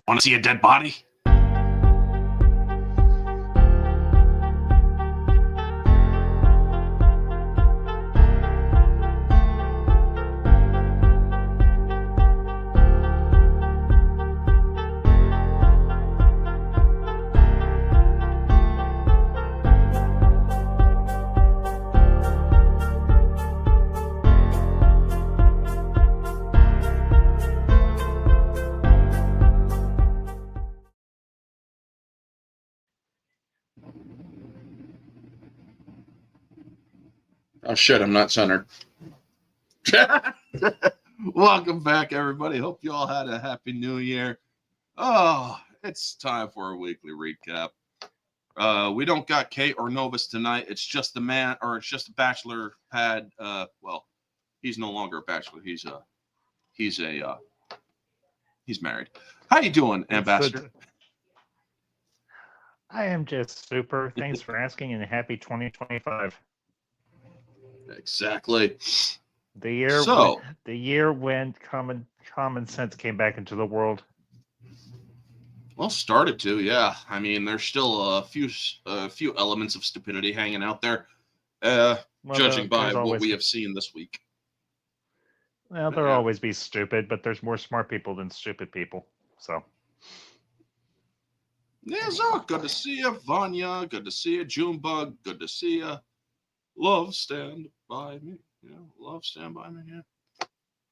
Want to see a dead body? Oh shit, I'm not centered. Welcome back, everybody. Hope you all had a happy new year. Oh, it's time for a weekly recap. We don't got Kate or Novus tonight. It's just the man, or it's just a bachelor pad. Well, he's no longer a bachelor. He's married. How you doing, Ambassador? I am just super. Thanks for asking, and happy 2025. Exactly. The year when common sense came back into the world. Well, started to, yeah. I mean, there's still a few elements of stupidity hanging out there, judging by what we have seen this week. Well, there'll always be stupid, but there's more smart people than stupid people. So. Yeah, so good to see you, Vanya. Good to see you, Junebug. Good to see you. Love, stand by me. Yeah, love, stand by me. Yeah.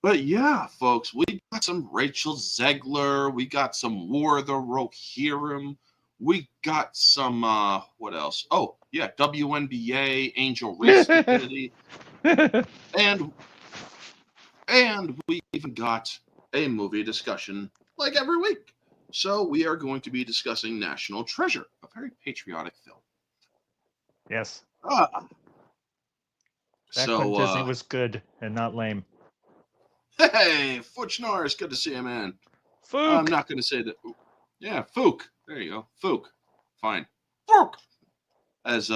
But yeah, folks, we got some Rachel Zegler. We got some War of the Rohirrim. We got some, what else? Oh, yeah, WNBA, Angel Reese stupidity. And we even got a movie discussion like every week. So we are going to be discussing National Treasure, a very patriotic film. Yes. Back when Disney was good and not lame. Hey, Futch Norris, good to see you, man. Fook. I'm not going to say that. Yeah, Fook. There you go. Fook. Fine. Fook. As,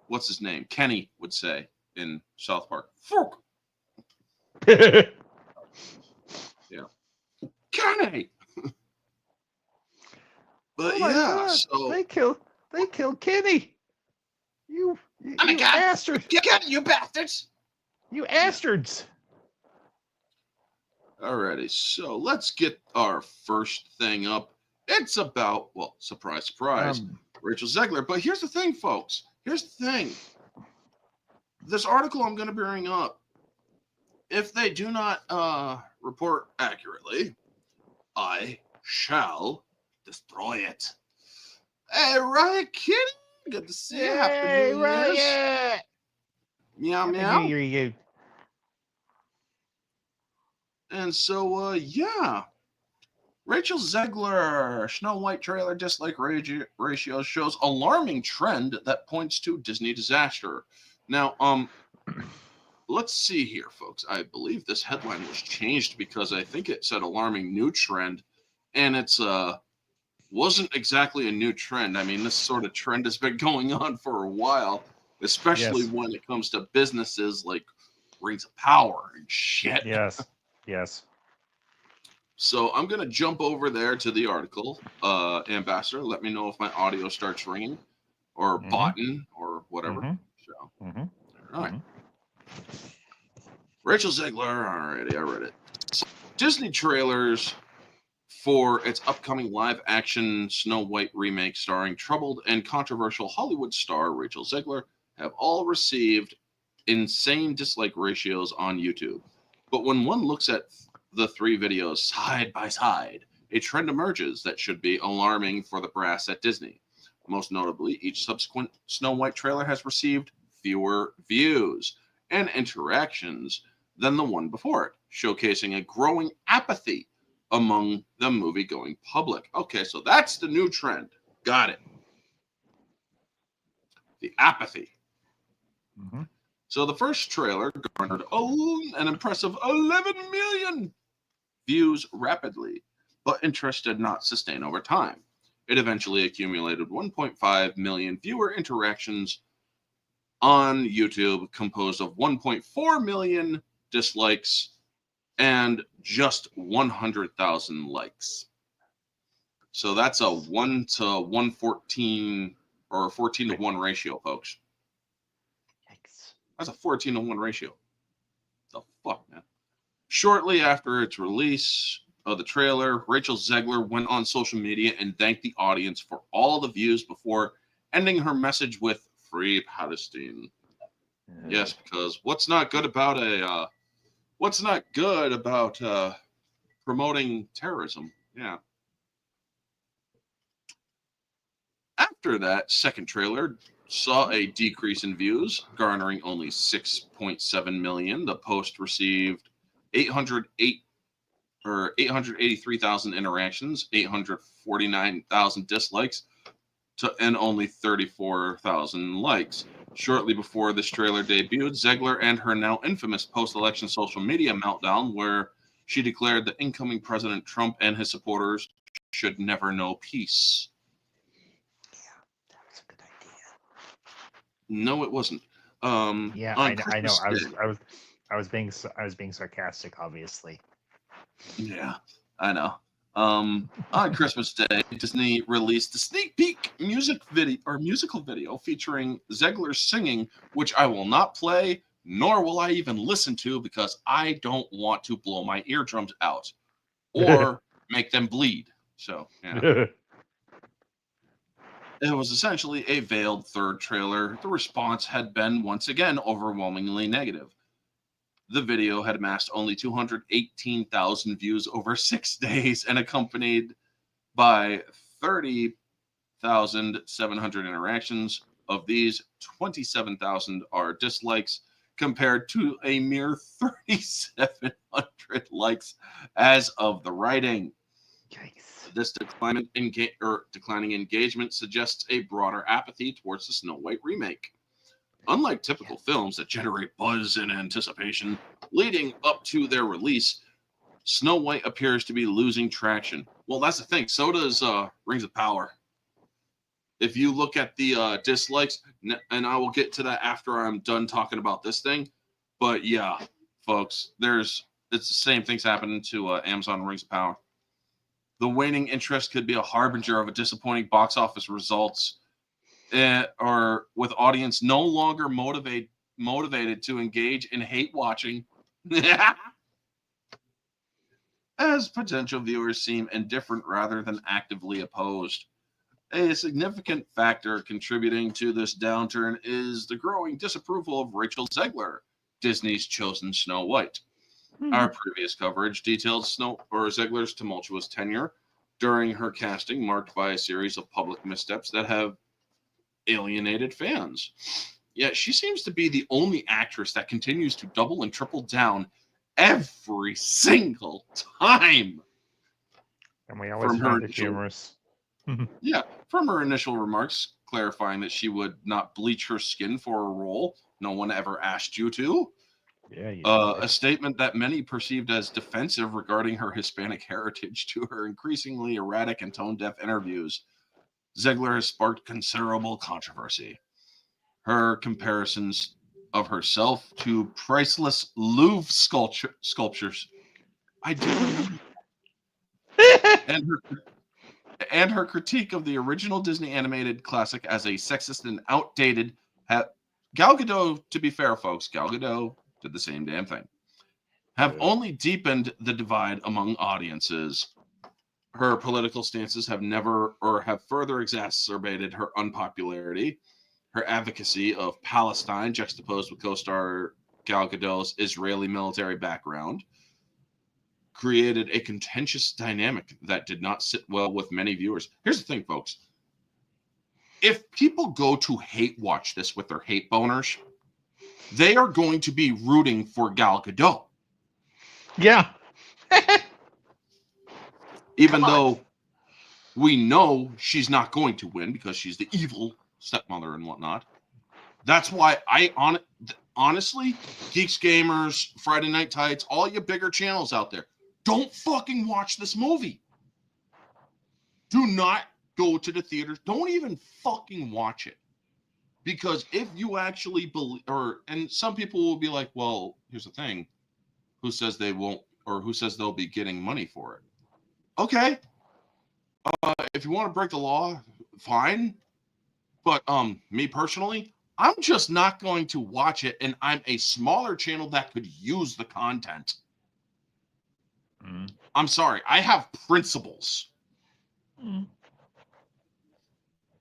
what's his name? Kenny would say in South Park. Fook. Yeah. Kenny. But yeah, God. so they killed Kenny. You bastards! You bastards! You bastards! Alrighty, so let's get our first thing up. It's about, well, surprise, surprise, Rachel Zegler. But here's the thing, folks. Here's the thing. This article I'm going to bring up, if they do not report accurately, I shall destroy it. Hey, Riot Kitty! Good to see you. Happy New Year's. Meow, meow. You. And so, yeah. Rachel Zegler, Snow White trailer dislike ratio shows alarming trend that points to Disney disaster. Now, let's see here, folks. I believe this headline was changed because I think it said alarming new trend, and it's wasn't exactly a new trend. I mean, this sort of trend has been going on for a while, especially when it comes to businesses like Rings of Power and shit. Yes. So I'm going to jump over there to the article. Ambassador, let me know if my audio starts ringing or botting or whatever. So, all right. Rachel Zegler. Alrighty, I read it. So, Disney trailers for its upcoming live-action Snow White remake starring troubled and controversial Hollywood star Rachel Zegler have all received insane dislike ratios on YouTube. But when one looks at the three videos side by side, a trend emerges that should be alarming for the brass at Disney. Most notably, each subsequent Snow White trailer has received fewer views and interactions than the one before it, showcasing a growing apathy among the movie-going public. Okay, so that's the new trend. Got it. The apathy. So the first trailer garnered an impressive 11 million views rapidly, but interest did not sustain over time. It eventually accumulated 1.5 million viewer interactions on YouTube, composed of 1.4 million dislikes and just 100,000 likes. So that's a 1 to 114 or 14 to 1 ratio, folks. Yikes. That's a 14 to 1 ratio. The fuck, man. Shortly after its release of the trailer, Rachel Zegler went on social media and thanked the audience for all the views before ending her message with "Free Palestine." Yes, because what's not good about promoting terrorism? Yeah. After that second trailer saw a decrease in views, garnering only 6.7 million. The post received 883,000 interactions, 849,000 dislikes, and only 34,000 likes. Shortly before this trailer debuted, Zegler and her now infamous post-election social media meltdown, where she declared that incoming President Trump and his supporters should never know peace. Yeah, that was a good idea. No, it wasn't. Yeah, on I know. Christmas Day. I was being sarcastic, obviously. Yeah, I know. On Christmas Day, Disney released a sneak peek musical video featuring Zegler singing, which I will not play, nor will I even listen to because I don't want to blow my eardrums out or make them bleed. So, yeah. It was essentially a veiled third trailer. The response had been once again overwhelmingly negative. The video had amassed only 218,000 views over 6 days and accompanied by 30,700 interactions. Of these, 27,000 are dislikes compared to a mere 3,700 likes as of the writing. Yikes. This declining engagement suggests a broader apathy towards the Snow White remake. Unlike typical films that generate buzz and anticipation leading up to their release, Snow White appears to be losing traction. Well, that's the thing. So does Rings of Power. If you look at the dislikes, and I will get to that after I'm done talking about this thing. But yeah, folks, it's the same things happening to Amazon Rings of Power. The waning interest could be a harbinger of a disappointing box office results, or with audience no longer motivated to engage in hate watching, as potential viewers seem indifferent rather than actively opposed. A significant factor contributing to this downturn is the growing disapproval of Rachel Zegler, Disney's chosen Snow White. Our previous coverage detailed Zegler's tumultuous tenure during her casting, marked by a series of public missteps that have alienated fans. Yet she seems to be the only actress that continues to double and triple down every single time. And we always find it humorous. Yeah, from her initial remarks clarifying that she would not bleach her skin for a role no one ever asked you to. Yeah, A statement that many perceived as defensive regarding her Hispanic heritage to her increasingly erratic and tone-deaf interviews. Zegler has sparked considerable controversy. Her comparisons of herself to priceless Louvre sculptures. I do remember. and her critique of the original Disney animated classic as a sexist and outdated. Gal Gadot, to be fair, folks, Gal Gadot did the same damn thing. Have only deepened the divide among audiences. Her political stances have further exacerbated her unpopularity. Her advocacy of Palestine, juxtaposed with co-star Gal Gadot's Israeli military background, created a contentious dynamic that did not sit well with many viewers. Here's the thing, folks. If people go to hate watch this with their hate boners, they are going to be rooting for Gal Gadot. Yeah. Even though we know she's not going to win because she's the evil stepmother and whatnot. That's why honestly, Geeks Gamers, Friday Night Tights, all you bigger channels out there, don't fucking watch this movie. Do not go to the theaters. Don't even fucking watch it. Because if you actually believe, and some people will be like, well, here's the thing. Who says they won't, or who says they'll be getting money for it? Okay. If you want to break the law, fine. But me personally, I'm just not going to watch it, and I'm a smaller channel that could use the content. I'm sorry, I have principles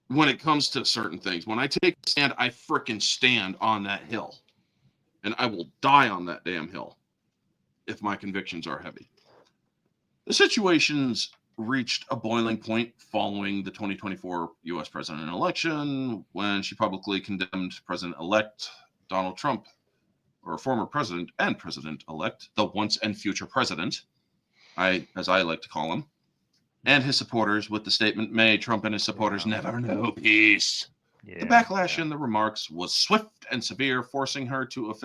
when it comes to certain things. When I take a stand, I frickin' stand on that hill, and I will die on that damn hill if my convictions are heavy. The situation's reached a boiling point following the 2024 U.S. president election when she publicly condemned President-elect Donald Trump, or former president and president-elect, the once and future president, as I like to call him, and his supporters with the statement, "May Trump and his supporters never know peace." The backlash in the remarks was swift and severe, forcing her to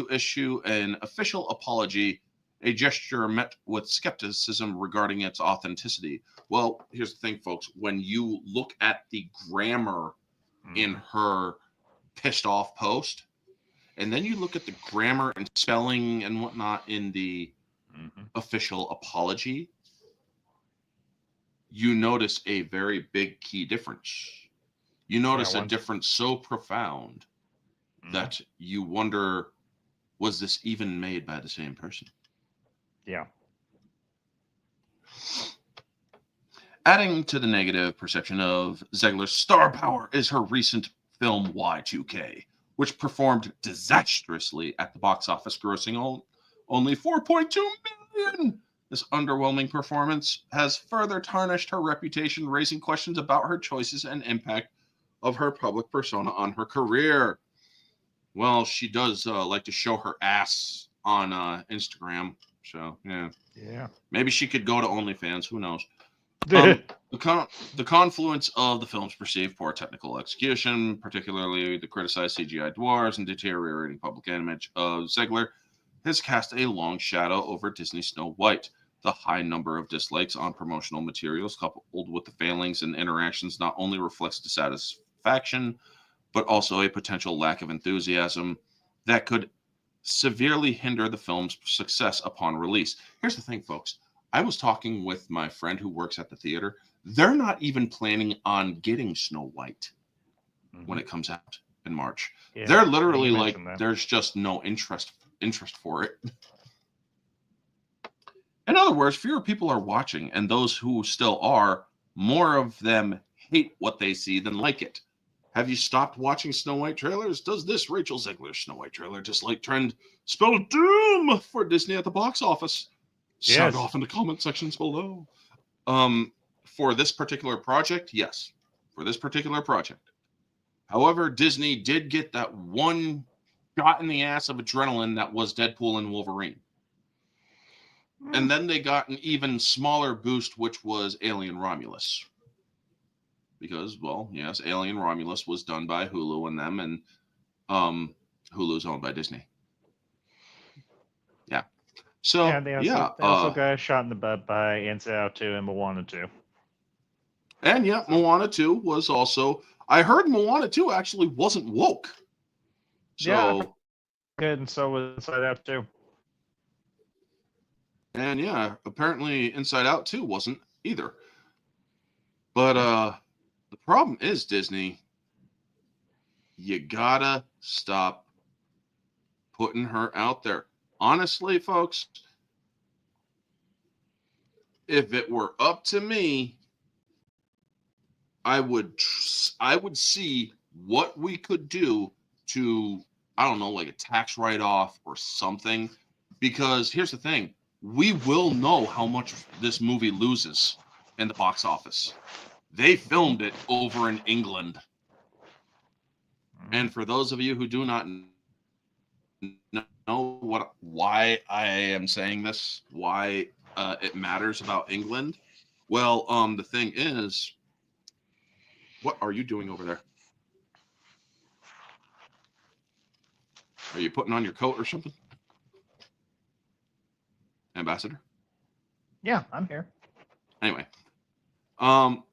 issue an official apology, a gesture met with skepticism regarding its authenticity. Well, here's the thing, folks. When you look at the grammar in her pissed off post, and then you look at the grammar and spelling and whatnot in the official apology, you notice a very big key difference. You notice a difference so profound that you wonder, was this even made by the same person? Yeah. Adding to the negative perception of Zegler's star power is her recent film Y2K, which performed disastrously at the box office, grossing only $4.2 million. This underwhelming performance has further tarnished her reputation, raising questions about her choices and impact of her public persona on her career. Well, she does like to show her ass on Instagram, so yeah. Maybe she could go to OnlyFans. Who knows? The confluence of the film's perceived poor technical execution, particularly the criticized CGI dwarves and deteriorating public image of Zegler, has cast a long shadow over Disney's Snow White. The high number of dislikes on promotional materials, coupled with the failings and interactions, not only reflects dissatisfaction, but also a potential lack of enthusiasm that could severely hinder the film's success upon release. Here's the thing, folks. I was talking with my friend who works at the theater. They're not even planning on getting Snow White when it comes out in March. Yeah, they're literally like, there's just no interest for it. In other words, fewer people are watching, and those who still are, more of them hate what they see than like it. Have you stopped watching Snow White trailers? Does this Rachel Zegler Snow White trailer dislike trend spell doom for Disney at the box office? Sound off in the comment sections below. For this particular project, yes. For this particular project. However, Disney did get that one shot in the ass of adrenaline that was Deadpool and Wolverine. And then they got an even smaller boost, which was Alien Romulus. Because, well, yes, Alien Romulus was done by Hulu and them, and Hulu's owned by Disney. Yeah. So, they also got a shot in the butt by Inside Out 2 and Moana 2. And yeah, Moana 2 was also... I heard Moana 2 actually wasn't woke. So, good, and so was Inside Out 2. And yeah, apparently Inside Out 2 wasn't either. But the problem is, Disney, you gotta stop putting her out there. Honestly, folks, if it were up to me, I would see what we could do to, I don't know, like a tax write-off or something. Because here's the thing. We will know how much this movie loses in the box office. They filmed it over in England. And for those of you who do not know why I am saying this, why it matters about England, well, the thing is, what are you doing over there? Are you putting on your coat or something? Ambassador? Yeah, I'm here. Anyway. Well,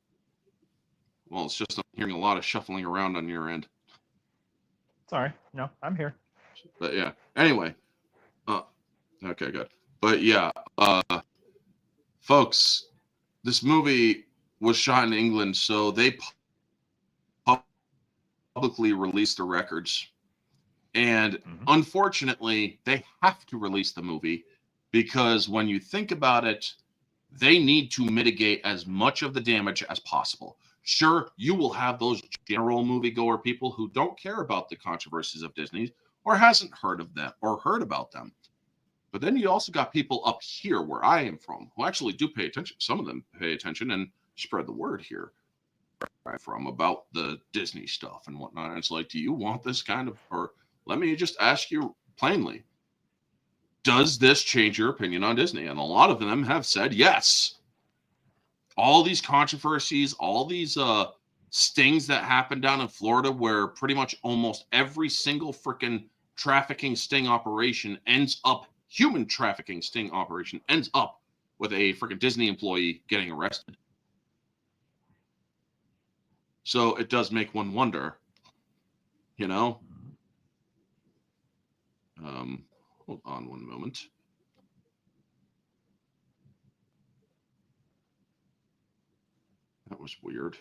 it's just I'm hearing a lot of shuffling around on your end. Sorry. No, I'm here. But yeah. Anyway. Okay, good. But yeah, folks, this movie was shot in England, so they publicly released the records. And unfortunately, they have to release the movie because when you think about it, they need to mitigate as much of the damage as possible. Sure, you will have those general moviegoer people who don't care about the controversies of Disney or hasn't heard of them or heard about them. But then you also got people up here where I am from who actually do pay attention. Some of them pay attention and spread the word here where I'm from about the Disney stuff and whatnot. And it's like, do you want this kind of, or let me just ask you plainly, does this change your opinion on Disney? And a lot of them have said yes. All these controversies, all these stings that happened down in Florida where pretty much almost every single freaking trafficking sting operation ends up, human trafficking sting operation ends up with a freaking Disney employee getting arrested. So it does make one wonder, you know? Hold on one moment. That was weird.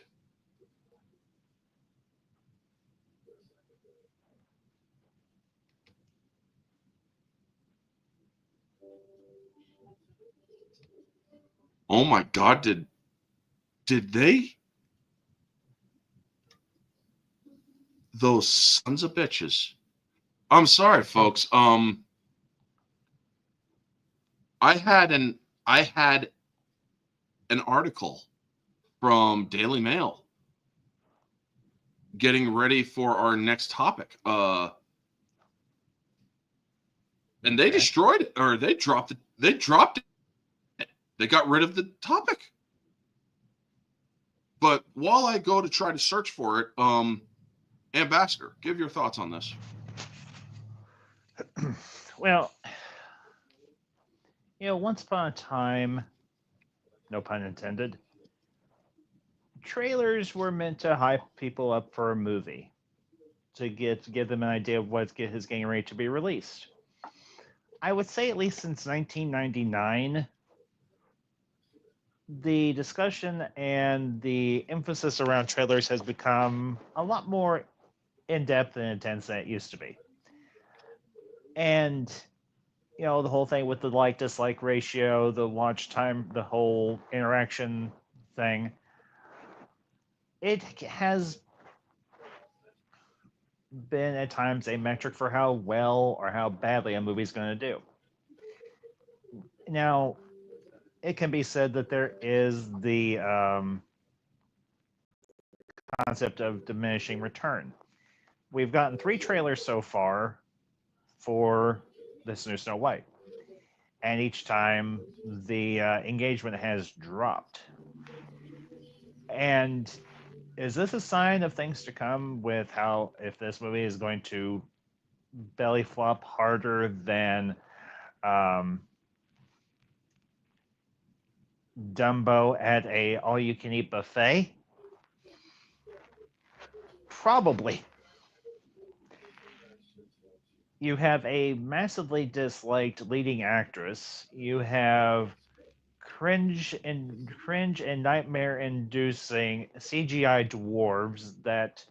Oh my God, did they? Those sons of bitches. I'm sorry, folks. I had an article from Daily Mail getting ready for our next topic. And they destroyed it, or they dropped it. They dropped it. They got rid of the topic. But while I go to try to search for it, Ambassador, give your thoughts on this. Well, once upon a time, no pun intended, trailers were meant to hype people up for a movie, to give them an idea of what is getting ready to be released. I would say at least since 1999, the discussion and the emphasis around trailers has become a lot more in-depth and intense than it used to be. And, the whole thing with the like-dislike ratio, the watch time, the whole interaction thing, it has been at times a metric for how well or how badly a movie's going to do. Now, it can be said that there is the concept of diminishing return. We've gotten 3 trailers so far for this new Snow White, and each time the engagement has dropped. And is this a sign of things to come with how, if this movie is going to belly flop harder than Dumbo at a all-you-can-eat buffet? Probably. You have a massively disliked leading actress. You have cringe and nightmare-inducing CGI dwarves that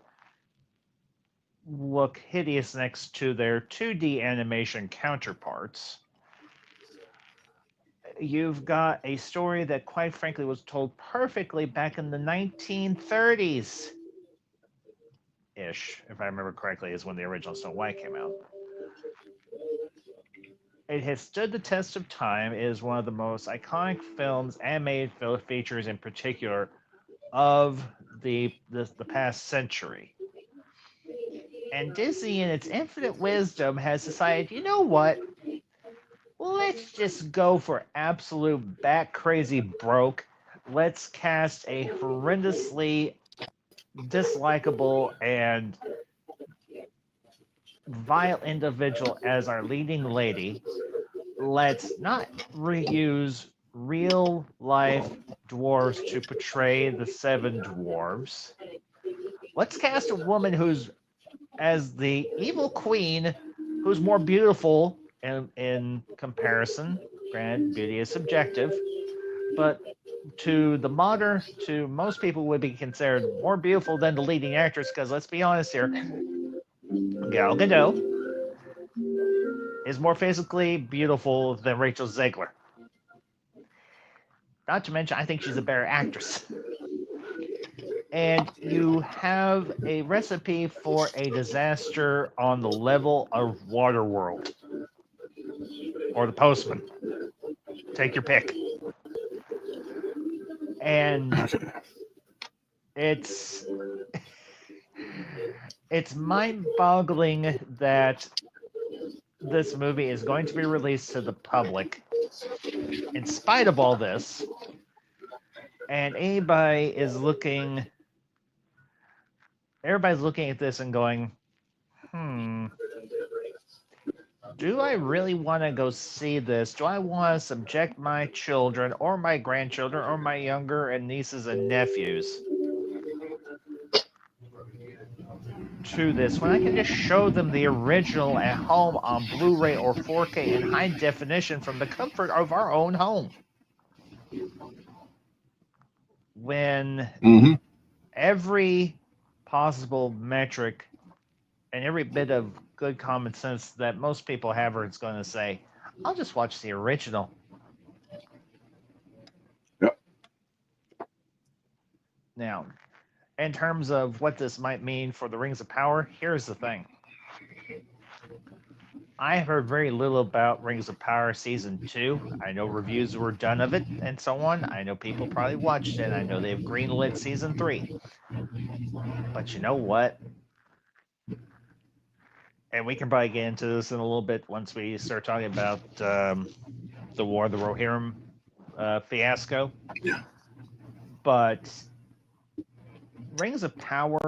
look hideous next to their 2D animation counterparts. You've got a story that, quite frankly, was told perfectly back in the 1930s. Ish, if I remember correctly, is when the original Snow White came out. It has stood the test of time. It is one of the most iconic films, animated features in particular, of the past century. And Disney, in its infinite wisdom, has decided, you know what? Let's just go for absolute bat crazy broke. Let's cast a horrendously dislikable and vile individual as our leading lady. Let's not reuse real life dwarves to portray the 7 dwarves. Let's cast a woman who's as the evil queen, who's more beautiful in comparison. Granted, beauty is subjective, but to the modern, to most people would be considered more beautiful than the leading actress. Because let's be honest here, Gal Gadot is more physically beautiful than Rachel Zegler. Not to mention, I think she's a better actress. And you have a recipe for a disaster on the level of Waterworld or The Postman. Take your pick. And it's mind-boggling that this movie is going to be released to the public in spite of all this, and everybody's looking at this and going, do I really want to go see this? Do I want to subject my children or my grandchildren or my younger and nieces and nephews to this when I can just show them the original at home on Blu-ray or 4K in high definition from the comfort of our own home? When every possible metric and every bit of good common sense that most people have is going to say, I'll just watch the original. Yep. Now, in terms of what this might mean for the Rings of Power, here's the thing. I heard very little about Rings of Power Season 2. I know reviews were done of it and so on. I know people probably watched it. I know they've greenlit Season 3. But you know what? And we can probably get into this in a little bit once we start talking about the War of the Rohirrim fiasco. Yeah. But Rings of Power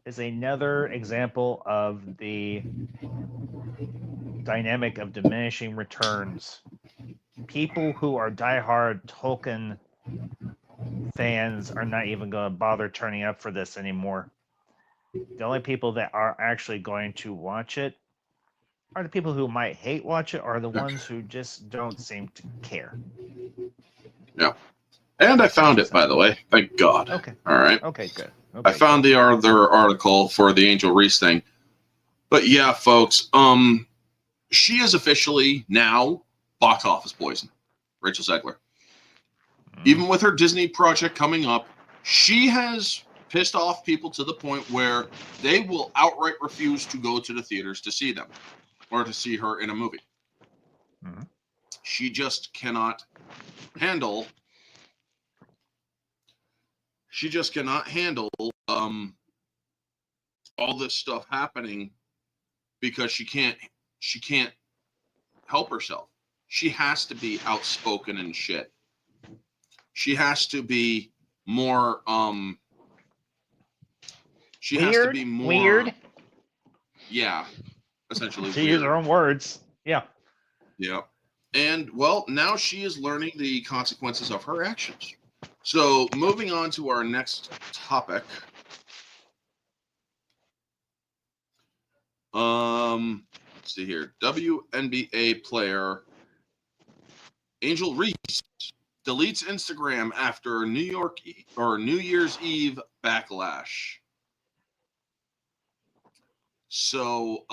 is another example of the dynamic of diminishing returns. People who are diehard Tolkien fans are not even going to bother turning up for this anymore. The only people that are actually going to watch it are the people who might hate watch it, or the ones who just don't seem to care. Yeah. And I found it, by the way. Thank God. Okay. All right. Okay, good. Okay, I found the other article for the Angel Reese thing. But yeah, folks, she is officially now box office poison, Rachel Zegler. Even with her Disney project coming up, she has pissed off people to the point where they will outright refuse to go to the theaters to see them or to see her in a movie. She just cannot handle all this stuff happening because she can't help herself. She has to be outspoken and shit. She has to be more weird. Yeah, essentially to use her own words. Yeah. And well, now she is learning the consequences of her actions. So moving on to our next topic. Let's see here. WNBA player Angel Reese deletes Instagram after New Year's Eve backlash. So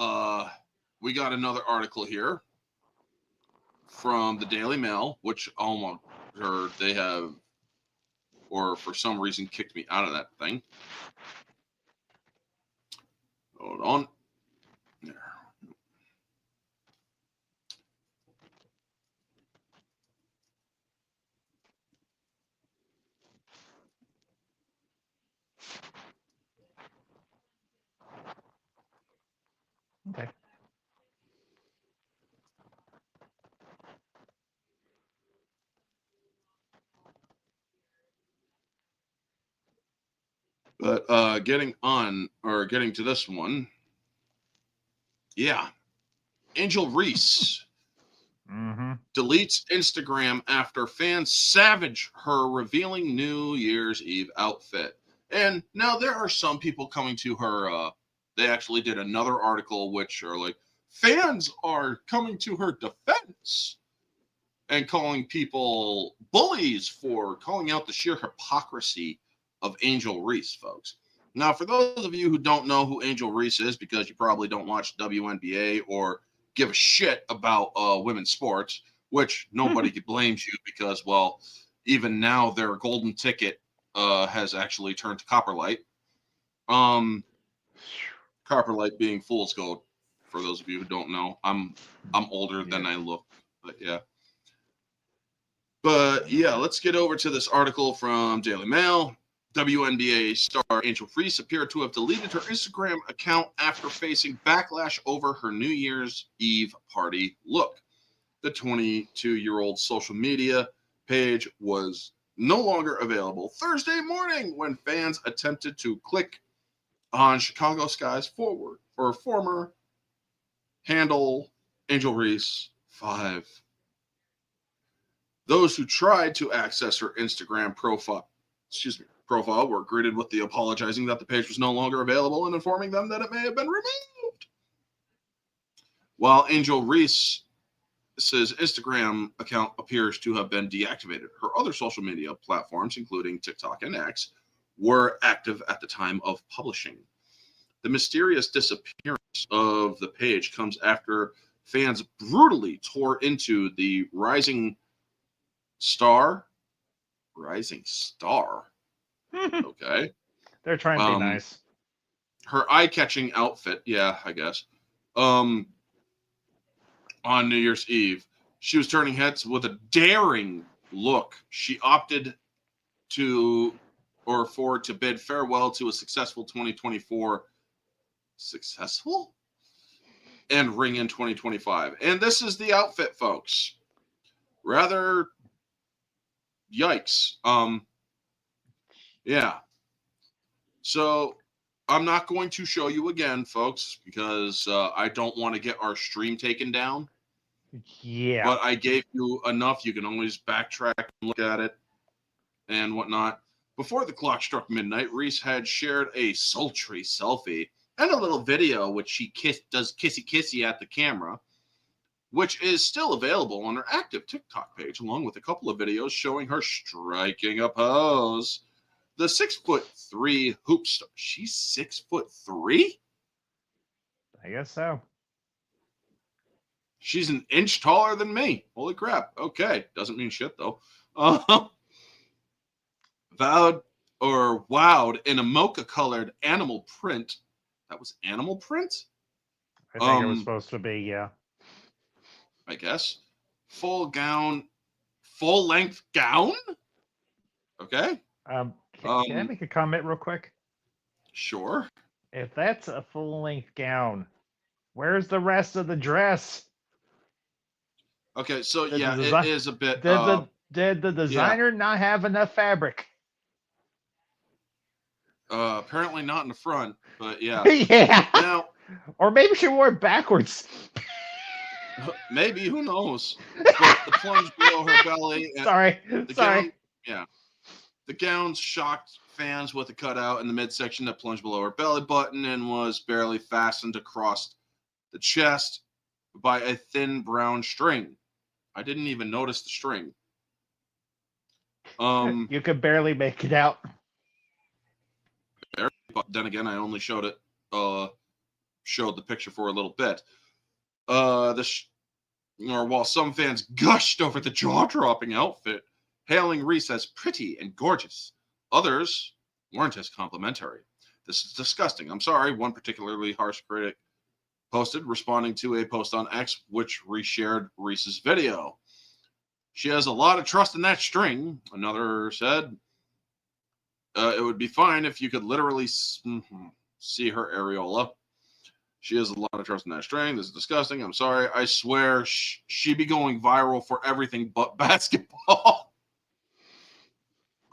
we got another article here from the Daily Mail, which they have, or for some reason, kicked me out of that thing. Hold on. There. Okay. But getting to this one. Yeah. Angel Reese deletes Instagram after fans savage her revealing New Year's Eve outfit. And now there are some people coming to her. They actually did another article which are like, fans are coming to her defense. and calling people bullies for calling out the sheer hypocrisy of Angel Reese, folks. Now, for those of you who don't know who Angel Reese is, because you probably don't watch WNBA or give a shit about women's sports, which nobody blames you because, well, even now their golden ticket has actually turned to Copperlight. Copperlight being fool's gold. For those of you who don't know, I'm older than I look, but yeah. But yeah, let's get over to this article from Daily Mail. WNBA star Angel Reese appeared to have deleted her Instagram account after facing backlash over her New Year's Eve party look. The 22-year-old social media page was no longer available Thursday morning when fans attempted to click on Chicago Sky's former handle Angel Reese 5. Those who tried to access her Instagram profile were greeted with the apologizing that the page was no longer available and informing them that it may have been removed. While Angel Reese's Instagram account appears to have been deactivated, her other social media platforms, including TikTok and X, were active at the time of publishing. The mysterious disappearance of the page comes after fans brutally tore into the Rising Star. Okay. They're trying to be nice. Her eye-catching outfit, yeah, I guess. On New Year's Eve, she was turning heads with a daring look. She opted to bid farewell to a successful 2024 and ring in 2025. And this is the outfit, folks. Rather yikes. Yeah. So I'm not going to show you again, folks, because I don't want to get our stream taken down. Yeah. But I gave you enough. You can always backtrack and look at it and whatnot. Before the clock struck midnight, Reese had shared a sultry selfie and a little video which she does kissy at the camera, which is still available on her active TikTok page, along with a couple of videos showing her striking a pose. The 6'3" hoop star. She's 6'3"? I guess so. She's an inch taller than me. Holy crap. Okay. Doesn't mean shit, though. Wowed in a mocha-colored animal print. That was animal print? I think it was supposed to be, yeah. I guess. Full-length gown? Okay. Can I make a comment real quick? Sure. If that's a full-length gown, where's the rest of the dress? Okay, so yeah, it is a bit. Did the designer not have enough fabric? Apparently not in the front, but yeah. Yeah. Now, or maybe she wore it backwards. Maybe, who knows? But the plunge below her belly. Sorry. Gown, yeah. The gown shocked fans with a cutout in the midsection that plunged below her belly button and was barely fastened across the chest by a thin brown string. I didn't even notice the string. You could barely make it out. But then again, I only showed the picture for a little bit. While some fans gushed over the jaw-dropping outfit, hailing Reese as pretty and gorgeous, others weren't as complimentary. This is disgusting. I'm sorry, one particularly harsh critic posted, responding to a post on X, which reshared Reese's video. She has a lot of trust in that string, another said. It would be fine if you could literally see her areola. She has a lot of trust in that string. This is disgusting. I'm sorry. I swear she be going viral for everything but basketball.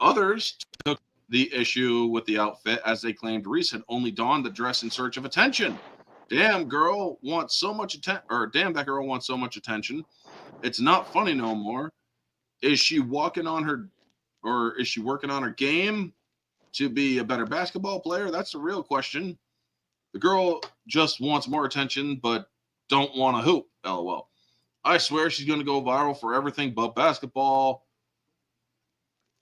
Others took the issue with the outfit as they claimed Reese had only donned the dress in search of attention. Damn, girl wants so much attention. Or damn, that girl wants so much attention. It's not funny no more. Is she working on her game to be a better basketball player? That's the real question. The girl just wants more attention, but don't want to hoop. LOL. I swear she's going to go viral for everything but basketball.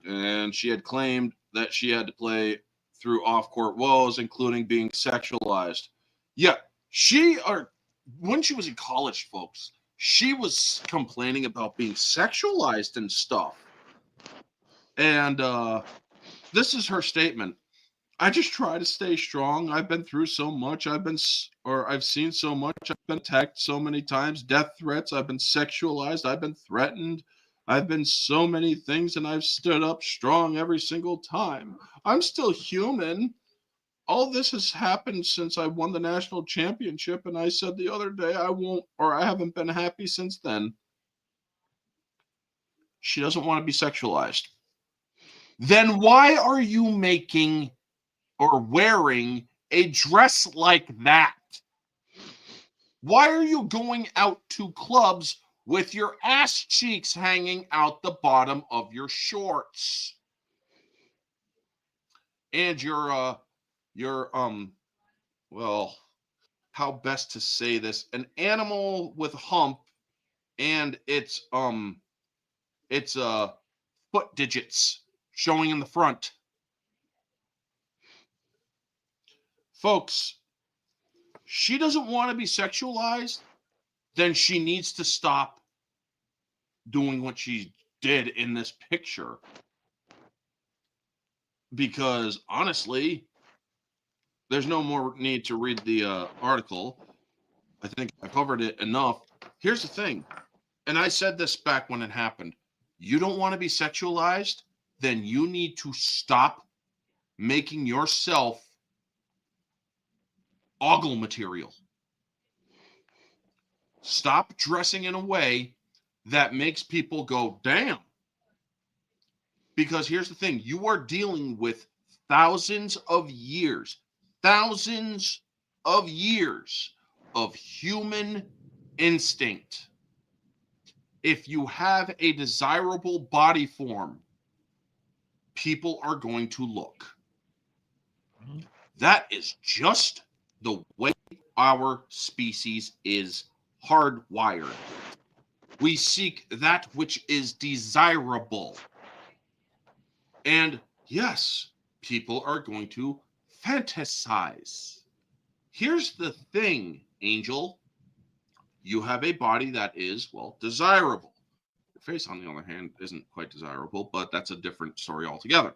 And she had claimed that she had to play through off-court woes, including being sexualized. Yeah, when she was in college, folks, she was complaining about being sexualized and stuff. And this is her statement. I just try to stay strong. I've been through so much. I've seen so much. I've been attacked so many times, death threats. I've been sexualized. I've been threatened. I've been so many things, and I've stood up strong every single time. I'm still human. All this has happened since I won the national championship, and I said the other day I haven't been happy since then. She doesn't want to be sexualized. Then why are you making or wearing a dress like that? Why are you going out to clubs with your ass cheeks hanging out the bottom of your shorts? And well, how best to say this? An animal with a hump and its foot digits showing in the front. Folks, she doesn't want to be sexualized, then she needs to stop doing what she did in this picture. Because honestly, there's no more need to read the article. I think I covered it enough. Here's the thing, and I said this back when it happened. You don't want to be sexualized, then you need to stop making yourself ogle material. Stop dressing in a way that makes people go, damn. Because here's the thing, you are dealing with thousands of years of human instinct. If you have a desirable body form, people are going to look. That is just the way our species is hardwired. We seek that which is desirable. And yes, people are going to fantasize. Here's the thing, Angel. You have a body that is, well, desirable. Your face, on the other hand, isn't quite desirable, but that's a different story altogether.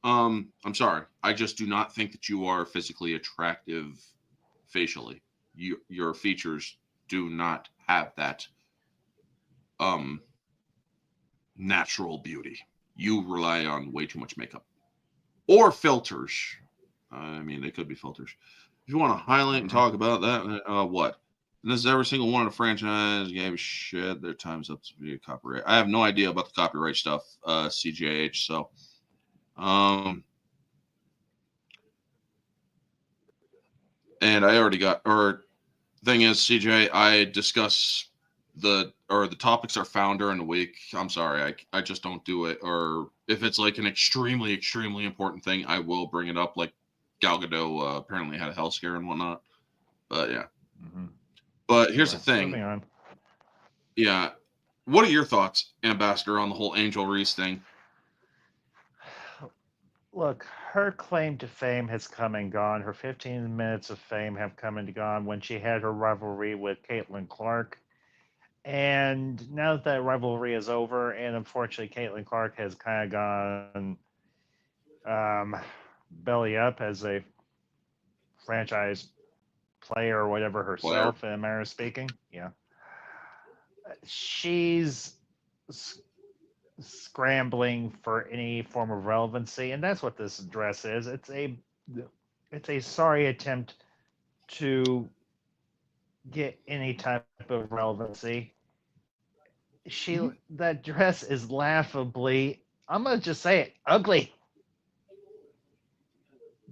I'm sorry. I just do not think that you are physically attractive facially. Your features do not have that natural beauty. You rely on way too much makeup or filters. I mean, they could be filters. If you want to highlight and talk about that, what? And this is every single one of the franchise gave a shit. Their time's up to be a copyright. I have no idea about the copyright stuff, CGH. So, and I already got. Or thing is, CJ, I discuss the topics are found during the week. I'm sorry, I just don't do it. Or if it's like an extremely, extremely important thing, I will bring it up. Like Gal Gadot apparently had a health scare and whatnot. But yeah. Mm-hmm. But here's the thing. Yeah. What are your thoughts, Ambassador, on the whole Angel Reese thing? Look, her claim to fame has come and gone. Her 15 minutes of fame have come and gone when she had her rivalry with Caitlin Clark. And now that rivalry is over, and unfortunately Caitlin Clark has kind of gone belly up as a franchise player or whatever herself, in a manner of speaking. Yeah. She's scrambling for any form of relevancy, and that's what this dress is. It's a sorry attempt to get any type of relevancy. That dress is laughably, I'm gonna just say it, ugly.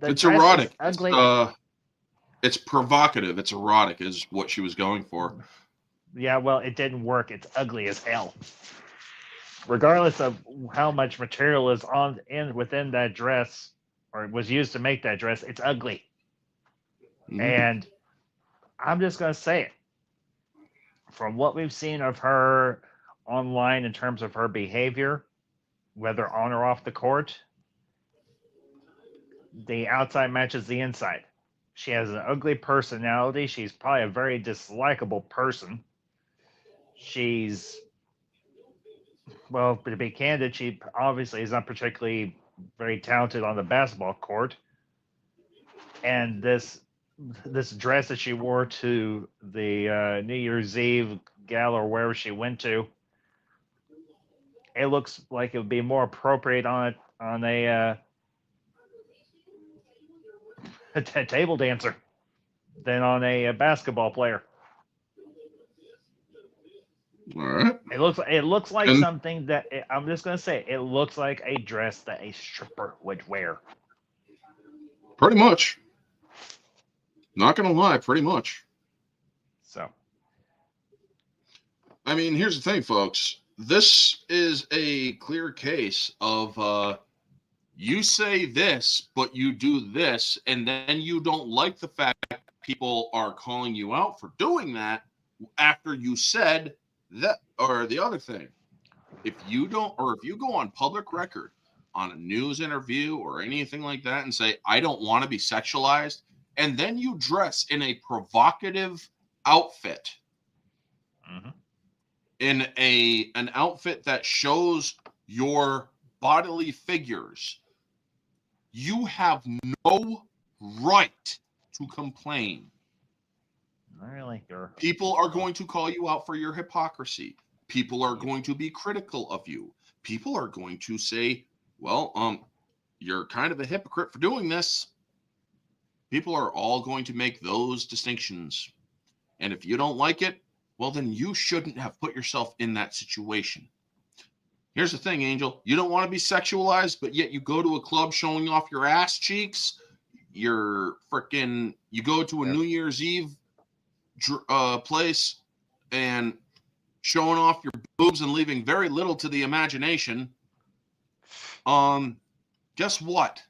It's erotic. Ugly. It's provocative. It's erotic, is what she was going for. Yeah, well, it didn't work. It's ugly as hell. Regardless of how much material is within that dress, or was used to make that dress, it's ugly. Mm-hmm. And I'm just gonna say it. from what we've seen of her online in terms of her behavior, whether on or off the court, the outside matches the inside. She has an ugly personality. She's probably a very dislikable person. She's, well, to be candid, she obviously is not particularly very talented on the basketball court. And this dress that she wore to the New Year's Eve gala or wherever she went to, it looks like it would be more appropriate on a table dancer than on a basketball player. All right. It looks like And- something that I'm just gonna say it looks like a dress that a stripper would wear. Pretty much. Not gonna lie, pretty much. So, I mean, here's the thing, folks. This is a clear case of you say this, but you do this, and then you don't like the fact that people are calling you out for doing that after you said that or the other thing. If you don't, or if you go on public record on a news interview or anything like that and say, I don't want to be sexualized, and then you dress in a provocative outfit, in an outfit that shows your bodily figures, you have no right to complain. not really. People are going to call you out for your hypocrisy. People are going to be critical of you. People are going to say, well, you're kind of a hypocrite for doing this. People are all going to make those distinctions. And if you don't like it, well, then you shouldn't have put yourself in that situation. Here's the thing, Angel. You don't want to be sexualized, but yet you go to a club showing off your ass cheeks. You go to a New Year's Eve place and showing off your boobs and leaving very little to the imagination. Guess what?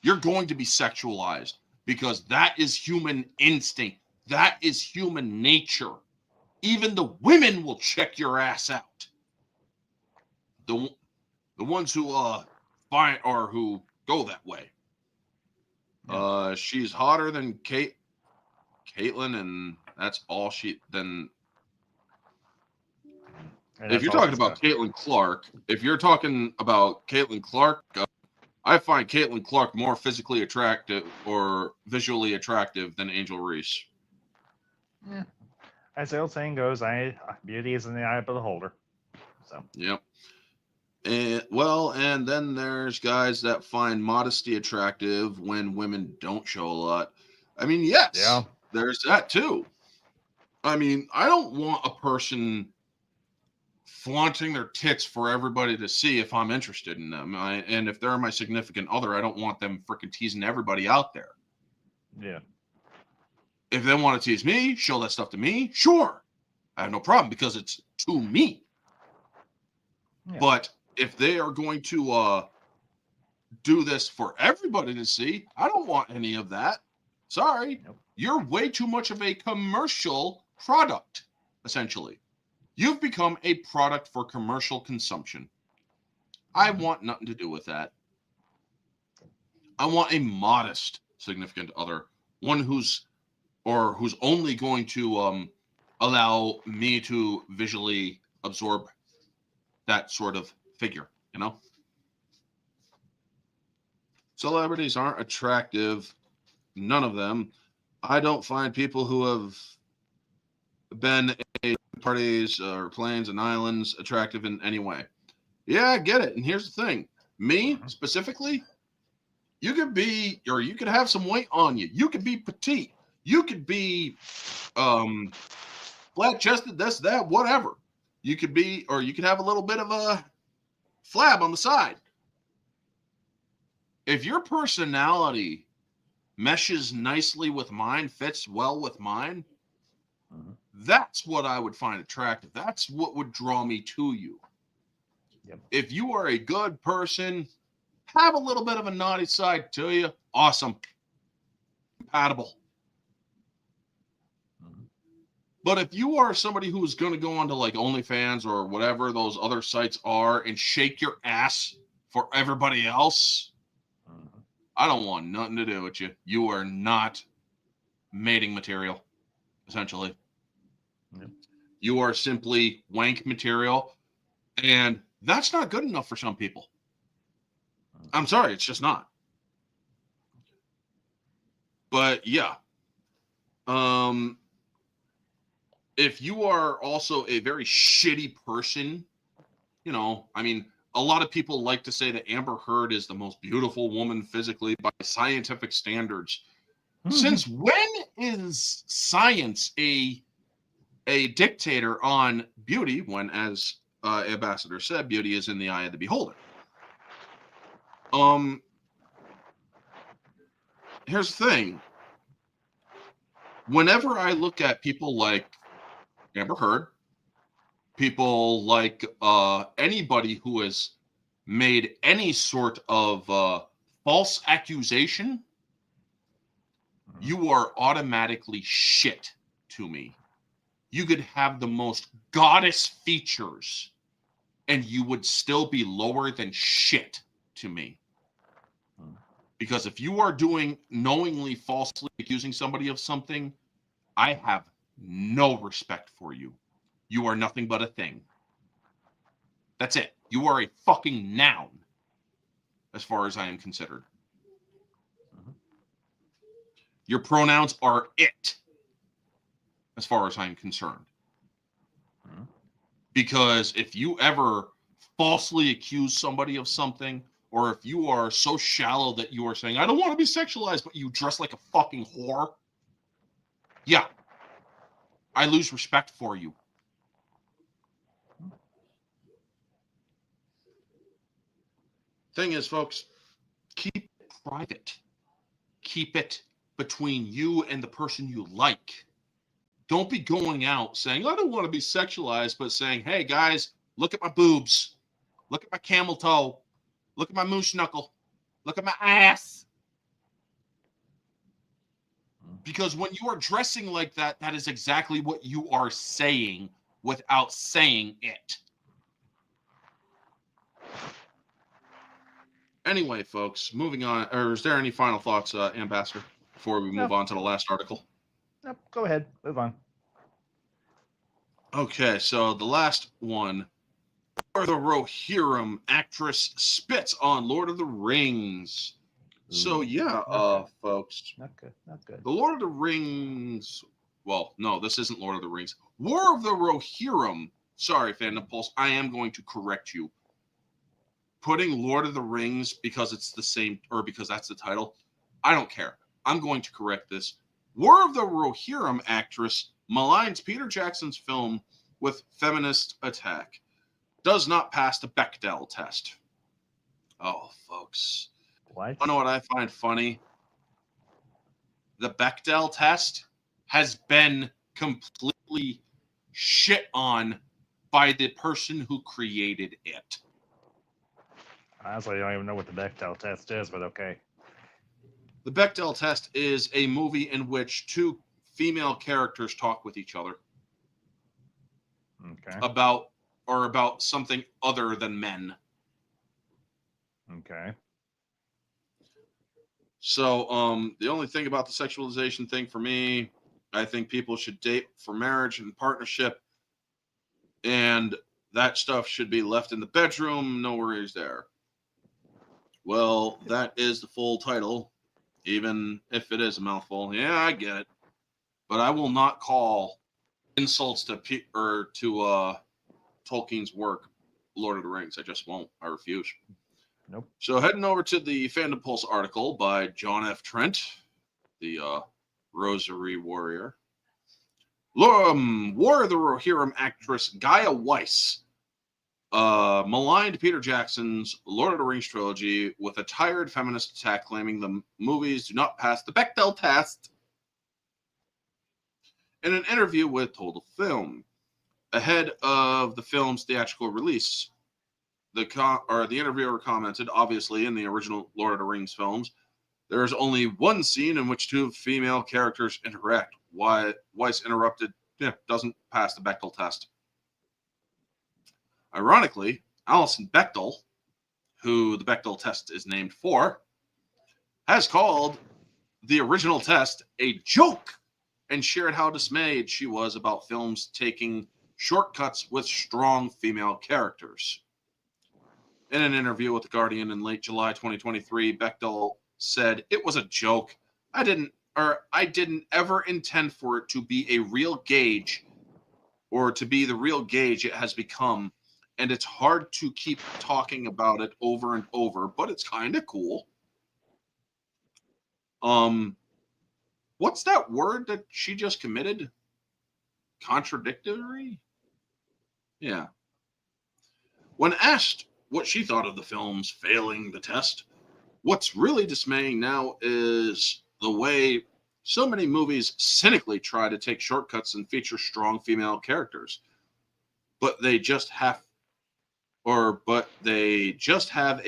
You're going to be sexualized because that is human instinct. That is human nature. Even the women will check your ass out. The ones who find or who go that way. Yeah. She's hotter than Caitlyn, and that's all she. Then, if you're talking about Caitlin Clark, I find Caitlin Clark more physically attractive or visually attractive than Angel Reese. Yeah. As the old saying goes, beauty is in the eye of the beholder. So. Yep. And then there's guys that find modesty attractive when women don't show a lot. I mean, yes, there's that too. I mean, I don't want a person flaunting their tits for everybody to see if I'm interested in them. And if they're my significant other, I don't want them freaking teasing everybody out there. Yeah. If they want to tease me, show that stuff to me, sure. I have no problem because it's to me. Yeah. But if they are going to do this for everybody to see, I don't want any of that. Sorry. Nope. You're way too much of a commercial product, essentially. You've become a product for commercial consumption. I want nothing to do with that. I want a modest significant other, one who's only going to allow me to visually absorb that sort of figure, you know? Celebrities aren't attractive. None of them. I don't find people who have been at parties or planes and islands attractive in any way. Yeah, I get it. And here's the thing. Me, specifically, you could have some weight on you. You could be petite. You could be flat-chested, this, that, whatever. You could have a little bit of a flab on the side. If your personality meshes nicely with mine, fits well with mine, that's what I would find attractive. That's what would draw me to you. Yep. If you are a good person, have a little bit of a naughty side to you, awesome. Compatible. But if you are somebody who's going to go onto like OnlyFans or whatever those other sites are and shake your ass for everybody else, I don't want nothing to do with you. You are not mating material, essentially. Yep. You are simply wank material, and that's not good enough for some people. I'm sorry, it's just not. But yeah. If you are also a very shitty person, you know, I mean, a lot of people like to say that Amber Heard is the most beautiful woman physically by scientific standards. Since when is science a dictator on beauty when, as Ambassador said, beauty is in the eye of the beholder? Here's the thing. Whenever I look at people like Amber Heard, people like anybody who has made any sort of false accusation, you are automatically shit to me. You could have the most goddess features and you would still be lower than shit to me. Because if you are doing knowingly falsely accusing somebody of something, I have no respect for you. You are nothing but a thing. That's it. You are a fucking noun, as far as I am considered. Your pronouns are it, as far as I'm concerned. Because if you ever falsely accuse somebody of something, or if you are so shallow that you are saying, I don't want to be sexualized, but you dress like a fucking whore, yeah, I lose respect for you. Thing is, folks, keep it private. Keep it between you and the person you like. Don't be going out saying, I don't want to be sexualized, but saying, hey, guys, look at my boobs. Look at my camel toe. Look at my moose knuckle. Look at my ass. Because when you are dressing like that, that is exactly what you are saying without saying it. Anyway, folks, moving on. Or is there any final thoughts, Ambassador, before we move on to the last article? Nope, go ahead. Move on. Okay, so the last one. Or the Rohirrim actress spits on Lord of the Rings. Ooh, so yeah, folks. Not good. Not good. The Lord of the Rings. Well, no, this isn't Lord of the Rings. War of the Rohirrim. Sorry, Fandom Pulse. I am going to correct you. Putting Lord of the Rings because it's the same, or because that's the title, I don't care. I'm going to correct this. War of the Rohirrim actress maligns Peter Jackson's film with feminist attack. Does not pass the Bechdel test. Oh, folks. What? You know what I find funny? The Bechdel test has been completely shit on by the person who created it. Honestly, I don't even know what the Bechdel test is, but okay. The Bechdel test is a movie in which two female characters talk with each other. Okay. About something other than men. Okay. So, the only thing about the sexualization thing for me, I think people should date for marriage and partnership, and that stuff should be left in the bedroom. No worries there. Well, that is the full title, even if it is a mouthful. Yeah, I get it, but I will not call insults to Tolkien's work Lord of the Rings. I just won't. I refuse. Nope. So heading over to the Fandom Pulse article by John F. Trent, the Rosary Warrior. War of the Rohirrim actress Gaia Weiss maligned Peter Jackson's Lord of the Rings trilogy with a tired feminist attack, claiming the movies do not pass the Bechdel test. In an interview with Total Film, ahead of the film's theatrical release, the interviewer commented, obviously, in the original Lord of the Rings films, there is only one scene in which two female characters interact. Weiss interrupted doesn't pass the Bechdel test. Ironically, Alison Bechdel, who the Bechdel test is named for, has called the original test a joke and shared how dismayed she was about films taking shortcuts with strong female characters. In an interview with The Guardian in late July 2023, Bechdel said, "It was a joke. I didn't ever intend for it to be a real gauge or to be the real gauge it has become. And it's hard to keep talking about it over and over, but it's kind of cool." What's that word that she just committed? Contradictory? Yeah. When asked what she thought of the films failing the test, what's really dismaying now is the way so many movies cynically try to take shortcuts and feature strong female characters, but they just have a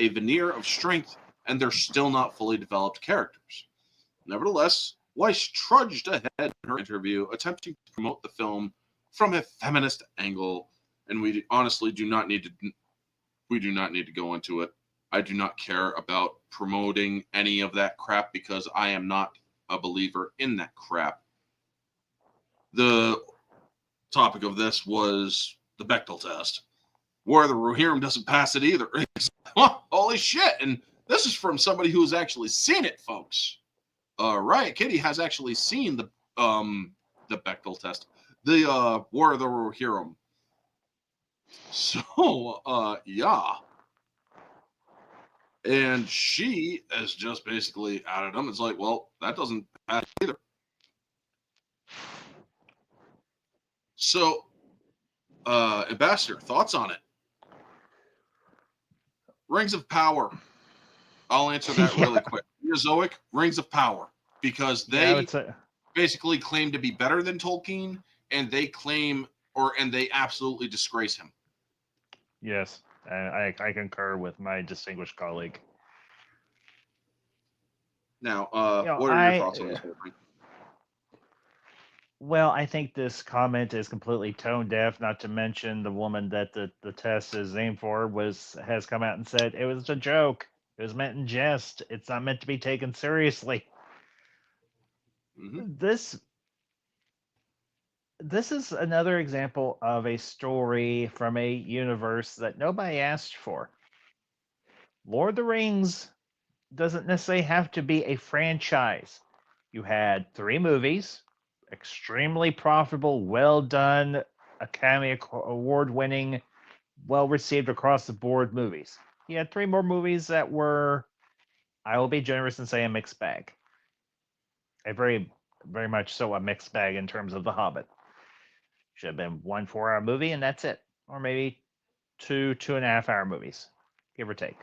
veneer of strength and they're still not fully developed characters. Nevertheless, Weiss trudged ahead in her interview, attempting to promote the film from a feminist angle, and we honestly do not need to go into it. I do not care about promoting any of that crap because I am not a believer in that crap. The topic of this was the Bechdel test, where the Rohirrim doesn't pass it either. Holy shit! And this is from somebody who's actually seen it, folks. Riot Kitty has actually seen the Bechdel test, the War of the Rohirrim. So yeah, and she has just basically added them. It's like, well, that doesn't pass either. So, Ambassador, thoughts on it? Rings of Power. I'll answer that really quick. Neozoic, Rings of Power, because they basically claim to be better than Tolkien, and they absolutely disgrace him. Yes, I concur with my distinguished colleague. Now, what are your thoughts on this whole thing? Well, I think this comment is completely tone deaf, not to mention the woman that the test is named for has come out and said it was a joke. It was meant in jest. It's not meant to be taken seriously. Mm-hmm. This is another example of a story from a universe that nobody asked for. Lord of the Rings doesn't necessarily have to be a franchise. You had 3 movies, extremely profitable, well done, Academy Award winning, well received across the board movies. You had 3 more movies that were, I will be generous and say, a mixed bag. A very, very much so a mixed bag in terms of The Hobbit. Should have been 1 4-hour movie and that's it. Or maybe 2 2.5-hour movies, give or take.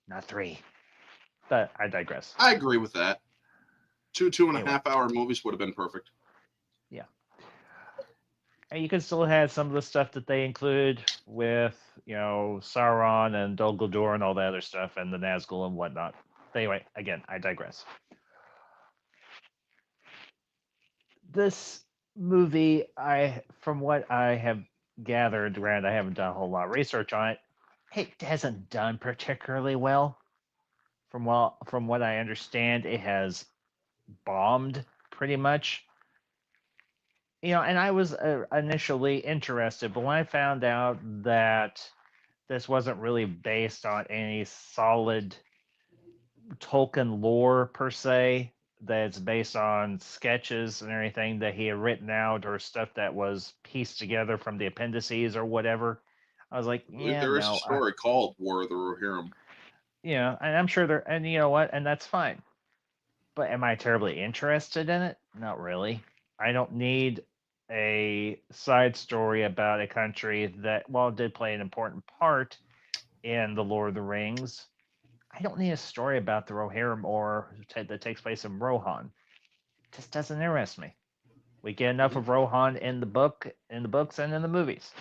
Not 3. But I digress. I agree with that. 2.5-hour movies would have been perfect. Yeah. And you could still have some of the stuff that they include with, Sauron and Dol Guldur and all that other stuff and the Nazgul and whatnot. But anyway, again, I digress. This movie, from what I have gathered, granted I haven't done a whole lot of research on it, it hasn't done particularly well. From what I understand, it has bombed pretty much. And I was initially interested, but when I found out that this wasn't really based on any solid Tolkien lore per se, that it's based on sketches and everything that he had written out or stuff that was pieced together from the appendices or whatever, I was like, there is a story called War of the Rohirrim. And I'm sure and you know what, and that's fine. But am I terribly interested in it? Not really. I don't need a side story about a country that, while it did play an important part in the Lord of the Rings, I don't need a story about the Rohirrim that takes place in Rohan. It just doesn't interest me. We get enough of Rohan in the books and in the movies.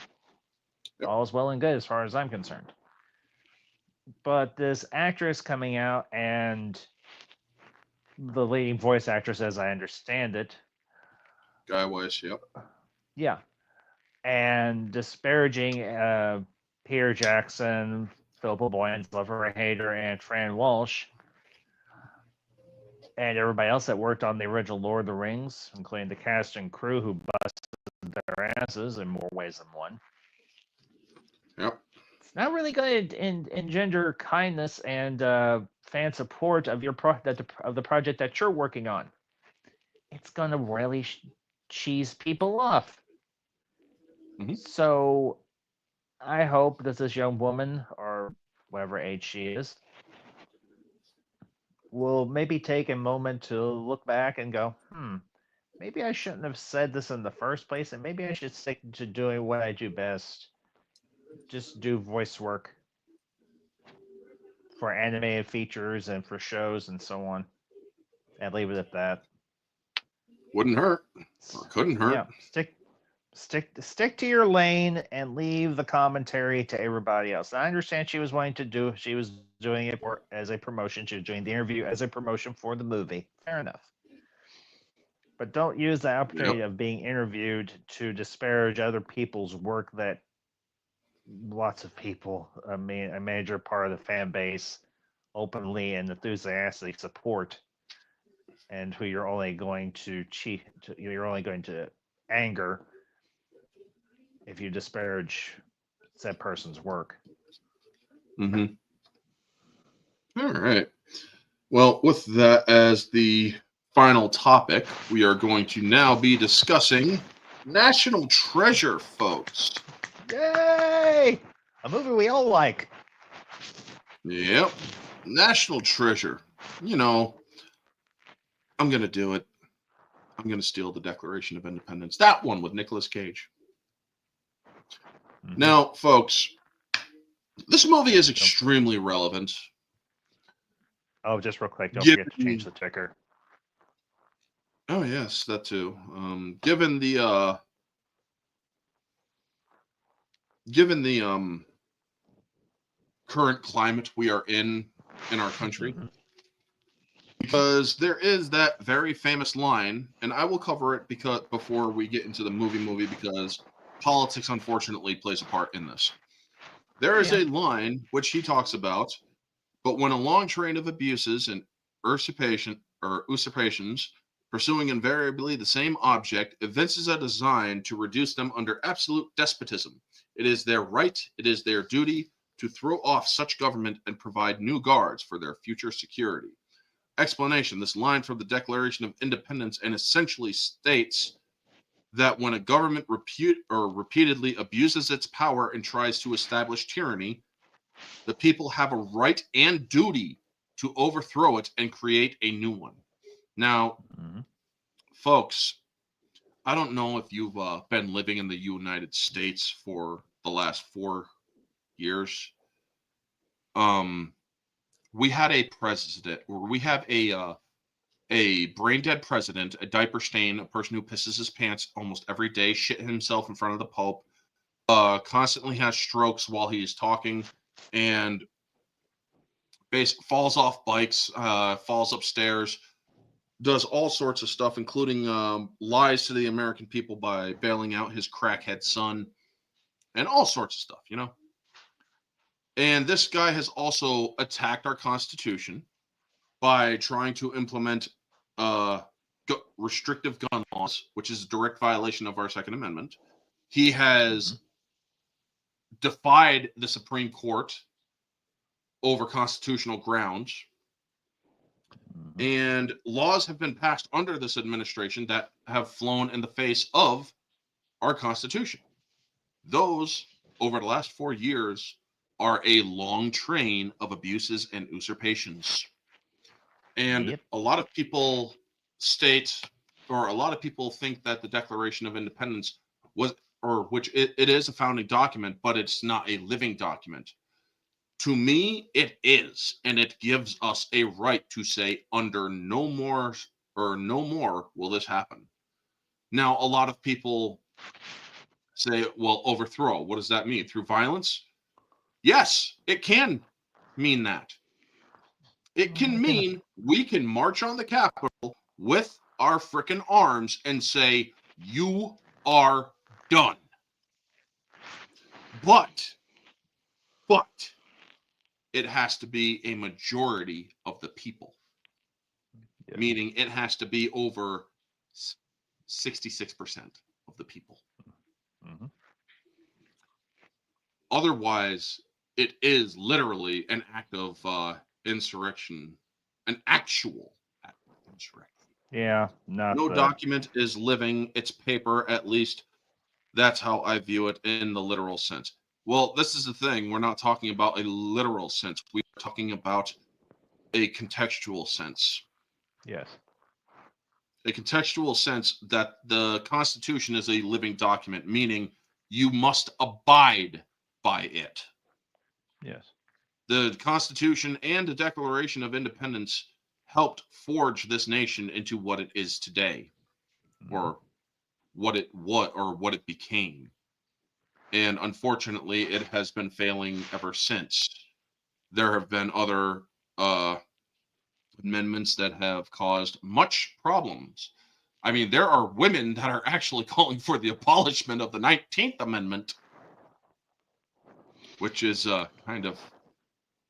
Yep. All is well and good as far as I'm concerned. But this actress coming out and the leading voice actress, as I understand it, Guy Weiss, yep. Yeah, and disparaging Peter Jackson, Philip Boyens, Glover Hader, and Fran Walsh, and everybody else that worked on the original Lord of the Rings, including the cast and crew who busted their asses in more ways than one. Yep. It's not really going to engender kindness and fan support of your of the project that you're working on. It's going to really cheese people off. Mm-hmm. So I hope that this young woman, or whatever age she is, will maybe take a moment to look back and go, maybe I shouldn't have said this in the first place, and maybe I should stick to doing what I do best. Just do voice work for animated features and for shows and so on. And leave it at that. Wouldn't hurt. Or couldn't hurt. Yeah, stick to your lane and leave the commentary to everybody else. I understand she was doing it as a promotion. She was doing the interview as a promotion for the movie. Fair enough. But don't use the opportunity of being interviewed to disparage other people's work that lots of people, a major part of the fan base, openly and enthusiastically support, and who you're only going to anger if you disparage said person's work. Mm-hmm. All right. Well, with that as the final topic, we are going to now be discussing National Treasure, folks. Yay! A movie we all like. Yep. National Treasure. You know, I'm going to do it. I'm going to steal the Declaration of Independence. That one with Nicolas Cage. Mm-hmm. Now, folks, this movie is extremely relevant. Oh, just real quick, don't forget to change the ticker. Oh, yes, that too. Given the current climate we are in our country, because there is that very famous line, and I will cover it before we get into the movie, because politics unfortunately plays a part in this. There is a line which he talks about, but when a long train of abuses and usurpations pursuing invariably the same object evinces a design to reduce them under absolute despotism, it is their right, it is their duty to throw off such government and provide new guards for their future security. Explanation: this line from the Declaration of Independence and essentially states that when a government repeatedly abuses its power and tries to establish tyranny, the people have a right and duty to overthrow it and create a new one. Now, folks, I don't know if you've been living in the United States for the last 4 years. We had a president, or we have a brain dead president, a diaper stain, a person who pisses his pants almost every day, shit himself in front of the Pope, constantly has strokes while he's talking, and falls off bikes, falls upstairs, does all sorts of stuff, including lies to the American people by bailing out his crackhead son, and all sorts of stuff, you know? And this guy has also attacked our Constitution by trying to implement restrictive gun laws, which is a direct violation of our Second Amendment. He has defied the Supreme Court over constitutional grounds. And laws have been passed under this administration that have flown in the face of our Constitution. Those, over the last 4 years, are a long train of abuses and usurpations. And a lot of people think that the Declaration of Independence it is a founding document, but it's not a living document. To me, it is, and it gives us a right to say under no more will this happen. Now, a lot of people say, well, overthrow. What does that mean? Through violence? Yes, it can mean that. It can mean we can march on the Capitol with our frickin' arms and say, You are done. But it has to be a majority of the people. Yeah. Meaning it has to be over 66% of the people. Mm-hmm. Otherwise, it is literally an act of insurrection, an actual act of insurrection. Yeah, not No the document is living, it's paper, at least that's how I view it in the literal sense. Well, this is the thing. We're not talking about a literal sense. We're talking about a contextual sense. yes. A contextual sense that the Constitution is a living document, meaning you must abide by it. Yes. The Constitution and the Declaration of Independence helped forge this nation into what it is today, or what it became. And unfortunately, it has been failing ever since. There have been other amendments that have caused much problems. I mean, there are women that are actually calling for the abolishment of the 19th Amendment, which is kind of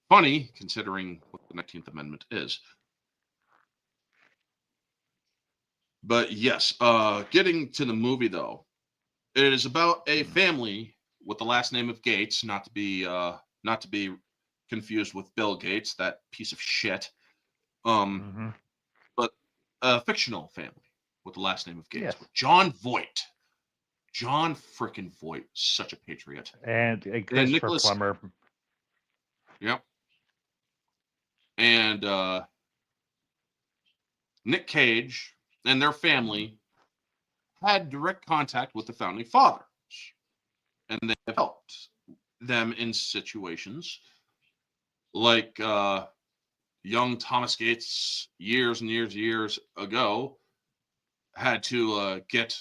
funny considering what the 19th Amendment is. But yes, getting to the movie though, it is about a family with the last name of Gates, not to be confused with Bill Gates, that piece of shit. But a fictional family with the last name of Gates, Yes. with John Voight. John frickin' Voight, such a patriot. And Christopher Nicholas Plummer. Yep. And Nick Cage and their family had direct contact with the founding fathers, and they have helped them in situations like young Thomas Gates years and years ago had to get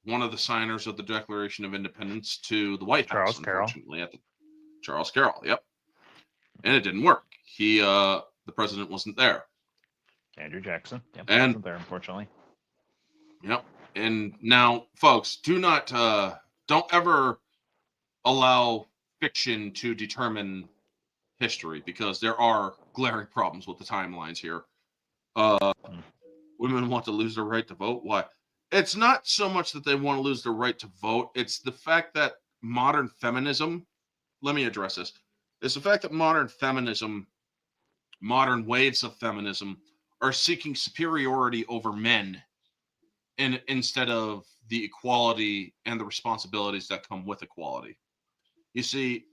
one of the signers of the Declaration of Independence to the White House, unfortunately. Charles Carroll, yep. And it didn't work. The president wasn't there. Andrew Jackson. Yep, And wasn't there, unfortunately. Yep. And now, folks, don't ever allow fiction to determine history, because there are glaring problems with the timelines here. Women want to lose their right to vote. Why? It's not so much that they want to lose their right to vote. It's the fact that modern feminism, let me address this. It's the fact that modern waves of feminism are seeking superiority over men instead of the equality and the responsibilities that come with equality. You see,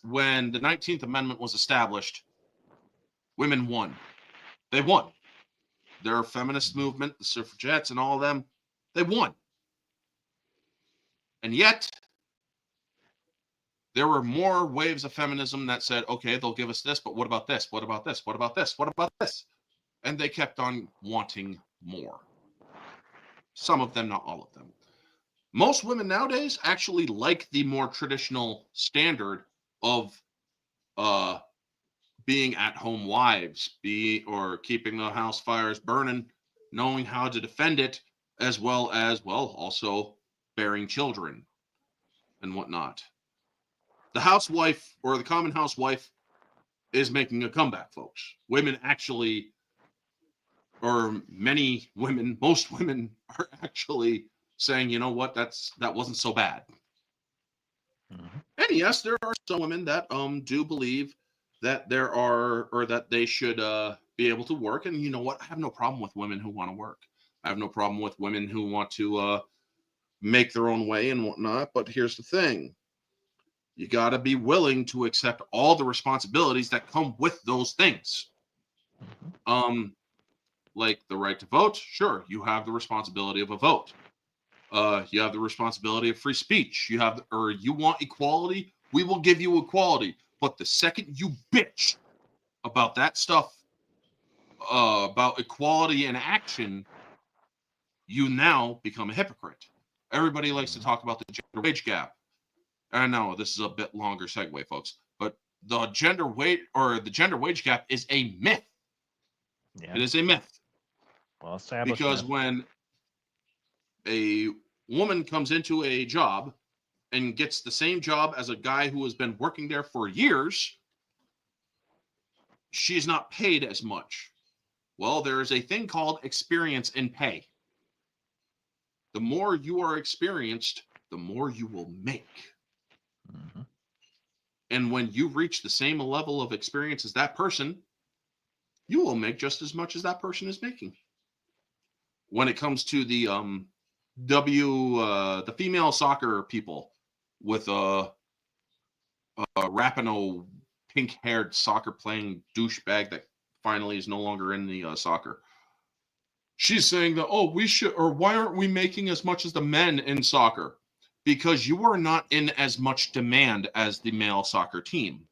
when the 19th Amendment was established, women won. They won. Their feminist movement, the suffragettes and all of them, they won. And yet, there were more waves of feminism that said, okay, they'll give us this, but what about this? What about this? What about this? What about this? And they kept on wanting more. Some of them, not all of them. Most women nowadays actually like the more traditional standard of being at-home wives, or keeping the house fires burning, knowing how to defend it, as well as, also bearing children and whatnot. The housewife, or the common housewife, is making a comeback, folks. Women actually, or most women are actually saying, you know what, that wasn't so bad. And yes, there are some women that do believe that that they should be able to work. And you know what? I have no problem with women who want to work. I have no problem with women who want to make their own way and whatnot. But here's the thing. You got to be willing to accept all the responsibilities that come with those things. Like the right to vote. Sure, you have the responsibility of a vote. You have the responsibility of free speech. You want equality, we will give you equality. But the second you bitch about that stuff, about equality in action, you now become a hypocrite. Everybody likes to talk about the gender wage gap. I know this is a bit longer segue, folks, but the gender wage gap is a myth. Yeah. It is a myth. Well established. Because when a woman comes into a job and gets the same job as a guy who has been working there for years, she's not paid as much. Well, there is a thing called experience in pay. The more you are experienced, the more you will make. Mm-hmm. And when you reach the same level of experience as that person, you will make just as much as that person is making. When it comes to the the female soccer people with a Rapinoe pink-haired soccer playing douchebag that finally is no longer in the soccer. She's saying that, oh, we should, or why aren't we making as much as the men in soccer? Because you are not in as much demand as the male soccer team.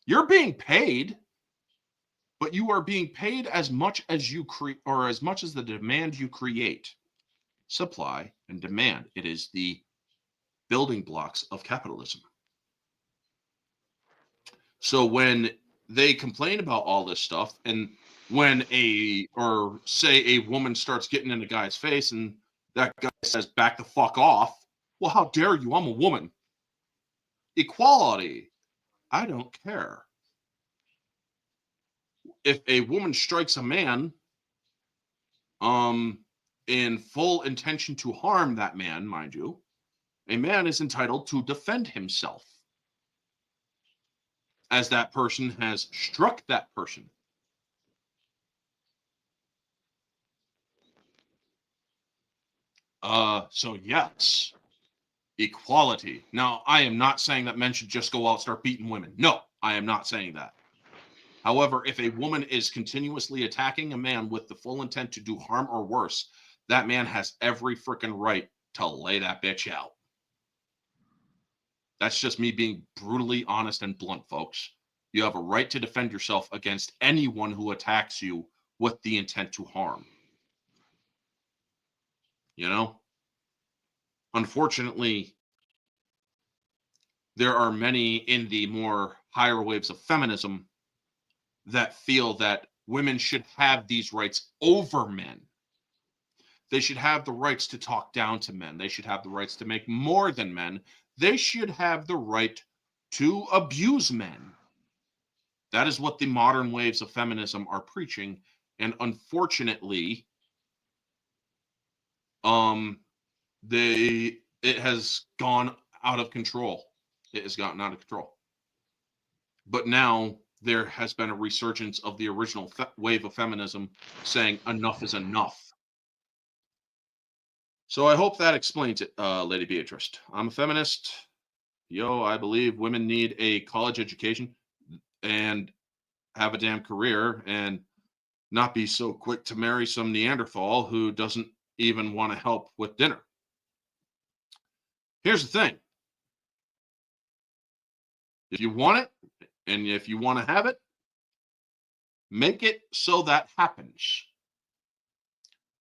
You're being paid, but you are being paid as much as you create, or as much as the demand you create. Supply and demand. It is the building blocks of capitalism. So when they complain about all this stuff, and when say a woman starts getting in a guy's face and that guy says, back the fuck off, well, how dare you? I'm a woman. Equality. I don't care. If a woman strikes a man in full intention to harm that man, mind you, a man is entitled to defend himself, as that person has struck that person. So yes, equality. Now, I am not saying that men should just go out and start beating women. No, I am not saying that. However, if a woman is continuously attacking a man with the full intent to do harm or worse, that man has every freaking right to lay that bitch out. That's just me being brutally honest and blunt, folks. You have a right to defend yourself against anyone who attacks you with the intent to harm. You know? Unfortunately, there are many in the more higher waves of feminism that feel that women should have these rights over men. They should have the rights to talk down to men. They should have the rights to make more than men. They should have the right to abuse men. That is what the modern waves of feminism are preaching. And unfortunately, it has gone out of control. It has gotten out of control. But now there has been a resurgence of the original wave of feminism saying enough is enough. So I hope that explains it, Lady Beatrice. I'm a feminist. I believe women need a college education and have a damn career and not be so quick to marry some Neanderthal who doesn't even want to help with dinner. Here's the thing. If you want it, and if you want to have it, make it so that happens.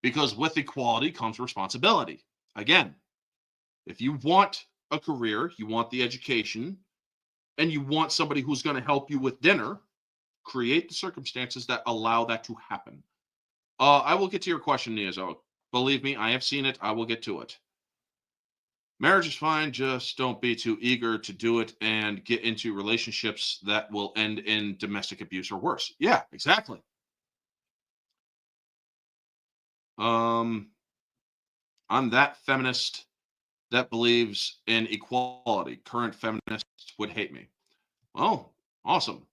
Because with equality comes responsibility. Again, if you want a career, you want the education, and you want somebody who's going to help you with dinner, create the circumstances that allow that to happen. I will get to your question, Niazo. Believe me, I have seen it. I will get to it. Marriage is fine. Just don't be too eager to do it and get into relationships that will end in domestic abuse or worse. Yeah, exactly. I'm that feminist that believes in equality. Current feminists would hate me. Well, awesome.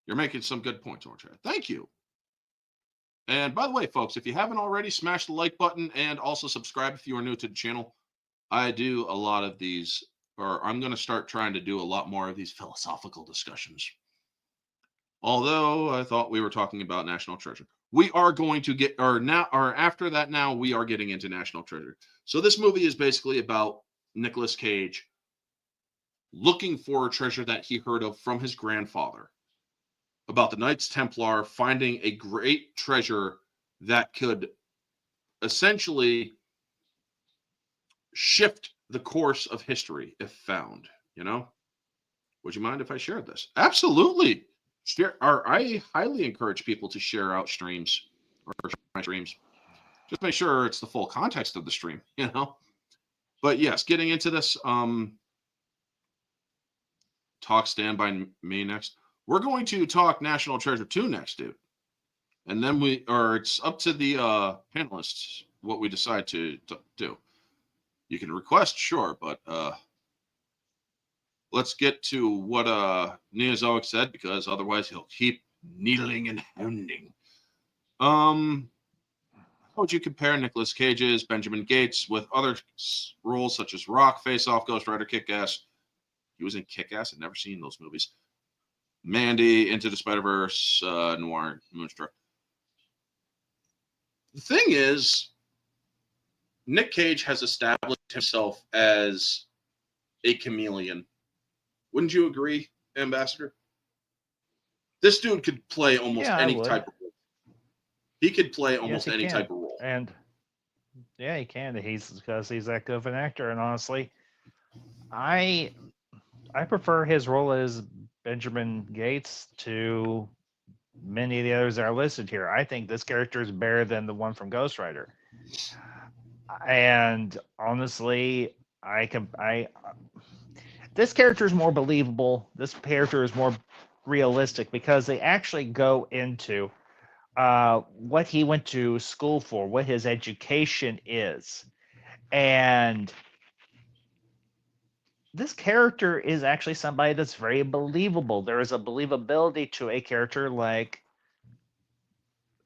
You're making some good points, Orchard. Thank you. And by the way, folks, if you haven't already, smash the like button and also subscribe if you are new to the channel. I do a lot of these, or I'm going to start trying to do a lot more of these philosophical discussions. Although I thought we were talking about National Treasure. We are going to get, or after that now, we are getting into National Treasure. So this movie is basically about Nicolas Cage looking for a treasure that he heard of from his grandfather, about the Knights Templar finding a great treasure that could essentially shift the course of history if found. Would you mind if I shared this? Absolutely. I highly encourage people to share out streams or my streams. just make sure it's the full context of the stream, But yes, getting into this, talk Stand By Me next. We're going to talk National Treasure 2 next, dude. And then it's up to the panelists what we decide to do. You can request, sure, but let's get to what Neozoic said, because otherwise he'll keep needling and hounding. How would you compare Nicolas Cage's Benjamin Gates with other roles such as Rock, Face Off, Ghost Rider, Kick-Ass? He was in Kick-Ass. I've never seen those movies. Mandy, Into the Spider-Verse, Noir, Moonstruck. The thing is, Nick Cage has established himself as a chameleon. Wouldn't you agree, Ambassador? This dude could play almost any type of role. He could play almost any type of role. And yeah, he can. Because he's that good of an actor. And honestly, I prefer his role as Benjamin Gates to many of the others that are listed here. I think this character is better than the one from Ghost Rider. And honestly, this character is more believable. This character is more realistic because they actually go into what he went to school for, what his education is. And this character is actually somebody that's very believable. There is a believability to a character like,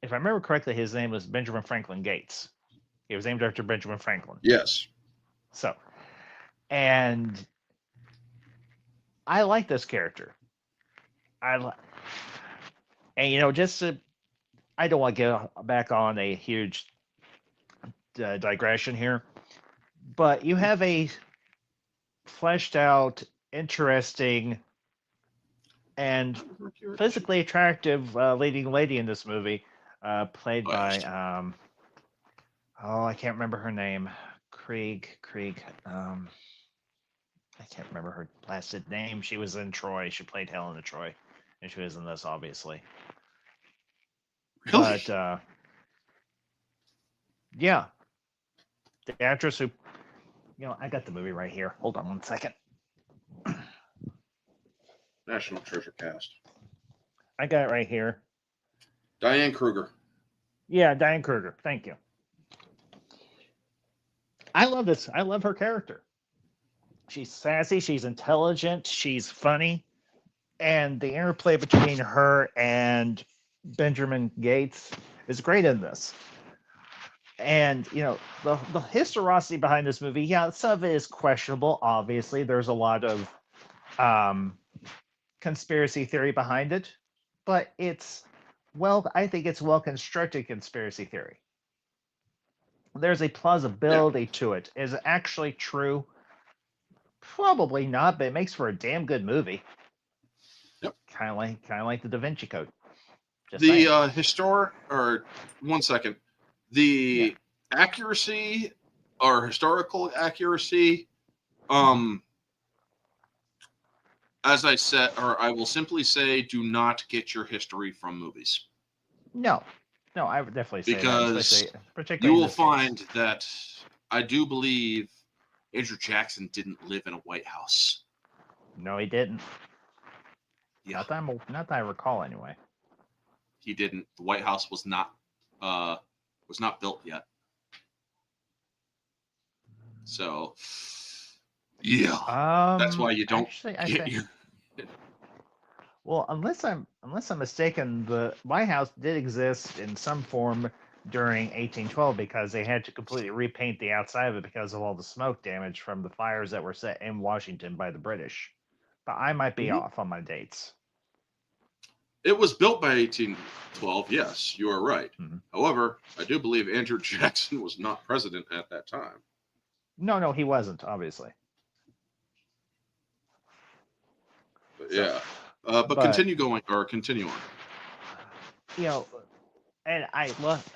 if I remember correctly, his name was Benjamin Franklin Gates. He was named after Benjamin Franklin. Yes. So, and I like this character. And just to, I don't want to get back on a huge digression here, but you have a fleshed out, interesting, and physically attractive leading lady in this movie, played by I can't remember her name. Krieg. I can't remember her last name. She was in Troy. She played Helen of Troy, and she was in this, obviously. Really? But yeah, the actress who, I got the movie right here. Hold on one second. National Treasure cast. I got it right here. Diane Kruger. Yeah, Diane Kruger. Thank you. I love this. I love her character. She's sassy. She's intelligent. She's funny. And the interplay between her and Benjamin Gates is great in this. And, the historicity behind this movie, some of it is questionable, obviously. There's a lot of conspiracy theory behind it. But I think it's well-constructed conspiracy theory. There's a plausibility to it. Is it actually true? Probably not, but it makes for a damn good movie. Yep. Kind of like the Da Vinci Code. One second. The accuracy or historical accuracy, as I said, or I will simply say, do not get your history from movies. No, I would definitely say because that, particularly you will find that I do believe Andrew Jackson didn't live in a White House. No, he didn't. Yeah. Not that I recall, anyway. He didn't. The White House was not built yet. So, yeah, that's why you don't get your. Well, unless I'm mistaken, the White House did exist in some form during 1812 because they had to completely repaint the outside of it because of all the smoke damage from the fires that were set in Washington by the British. But I might be off on my dates. It was built by 1812. Yes, you are right. Mm-hmm. However, I do believe Andrew Jackson was not president at that time. No, he wasn't, obviously. But, yeah. But continue on. And I love,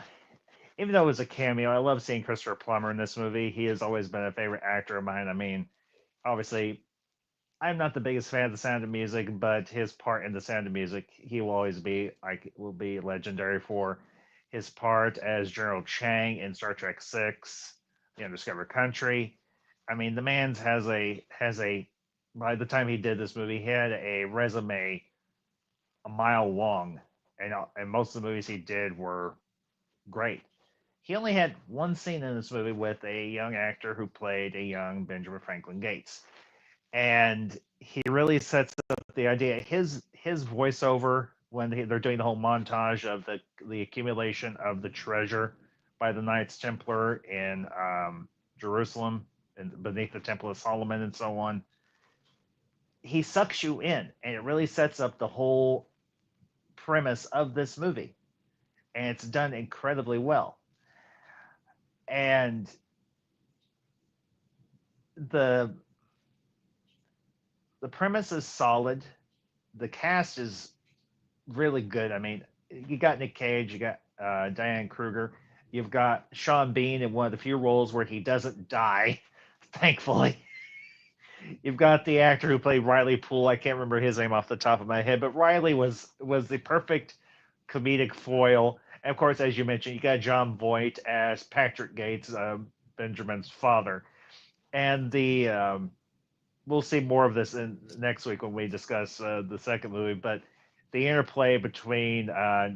even though it was a cameo, I love seeing Christopher Plummer in this movie. He has always been a favorite actor of mine. I mean, obviously, I'm not the biggest fan of The Sound of Music, but his part in The Sound of Music, he will always be, will be legendary for. his part as General Chang in Star Trek Six, The Undiscovered Country. I mean, the man's has a. By the time he did this movie, he had a resume a mile long, and most of the movies he did were great. He only had one scene in this movie with a young actor who played a young Benjamin Franklin Gates, and he really sets up the idea. His voiceover when they're doing the whole montage of the accumulation of the treasure by the Knights Templar in Jerusalem and beneath the Temple of Solomon and so on. He sucks you in, and it really sets up the whole premise of this movie, and it's done incredibly well. And the premise is solid. The cast is really good. I mean, you got Nick Cage, you got Diane Kruger, you've got Sean Bean in one of the few roles where he doesn't die, thankfully. You've got the actor who played Riley Poole. I can't remember his name off the top of my head, but Riley was the perfect comedic foil. And of course, as you mentioned, you got John Voight as Patrick Gates, Benjamin's father. And we'll see more of this in next week when we discuss the second movie. But the interplay between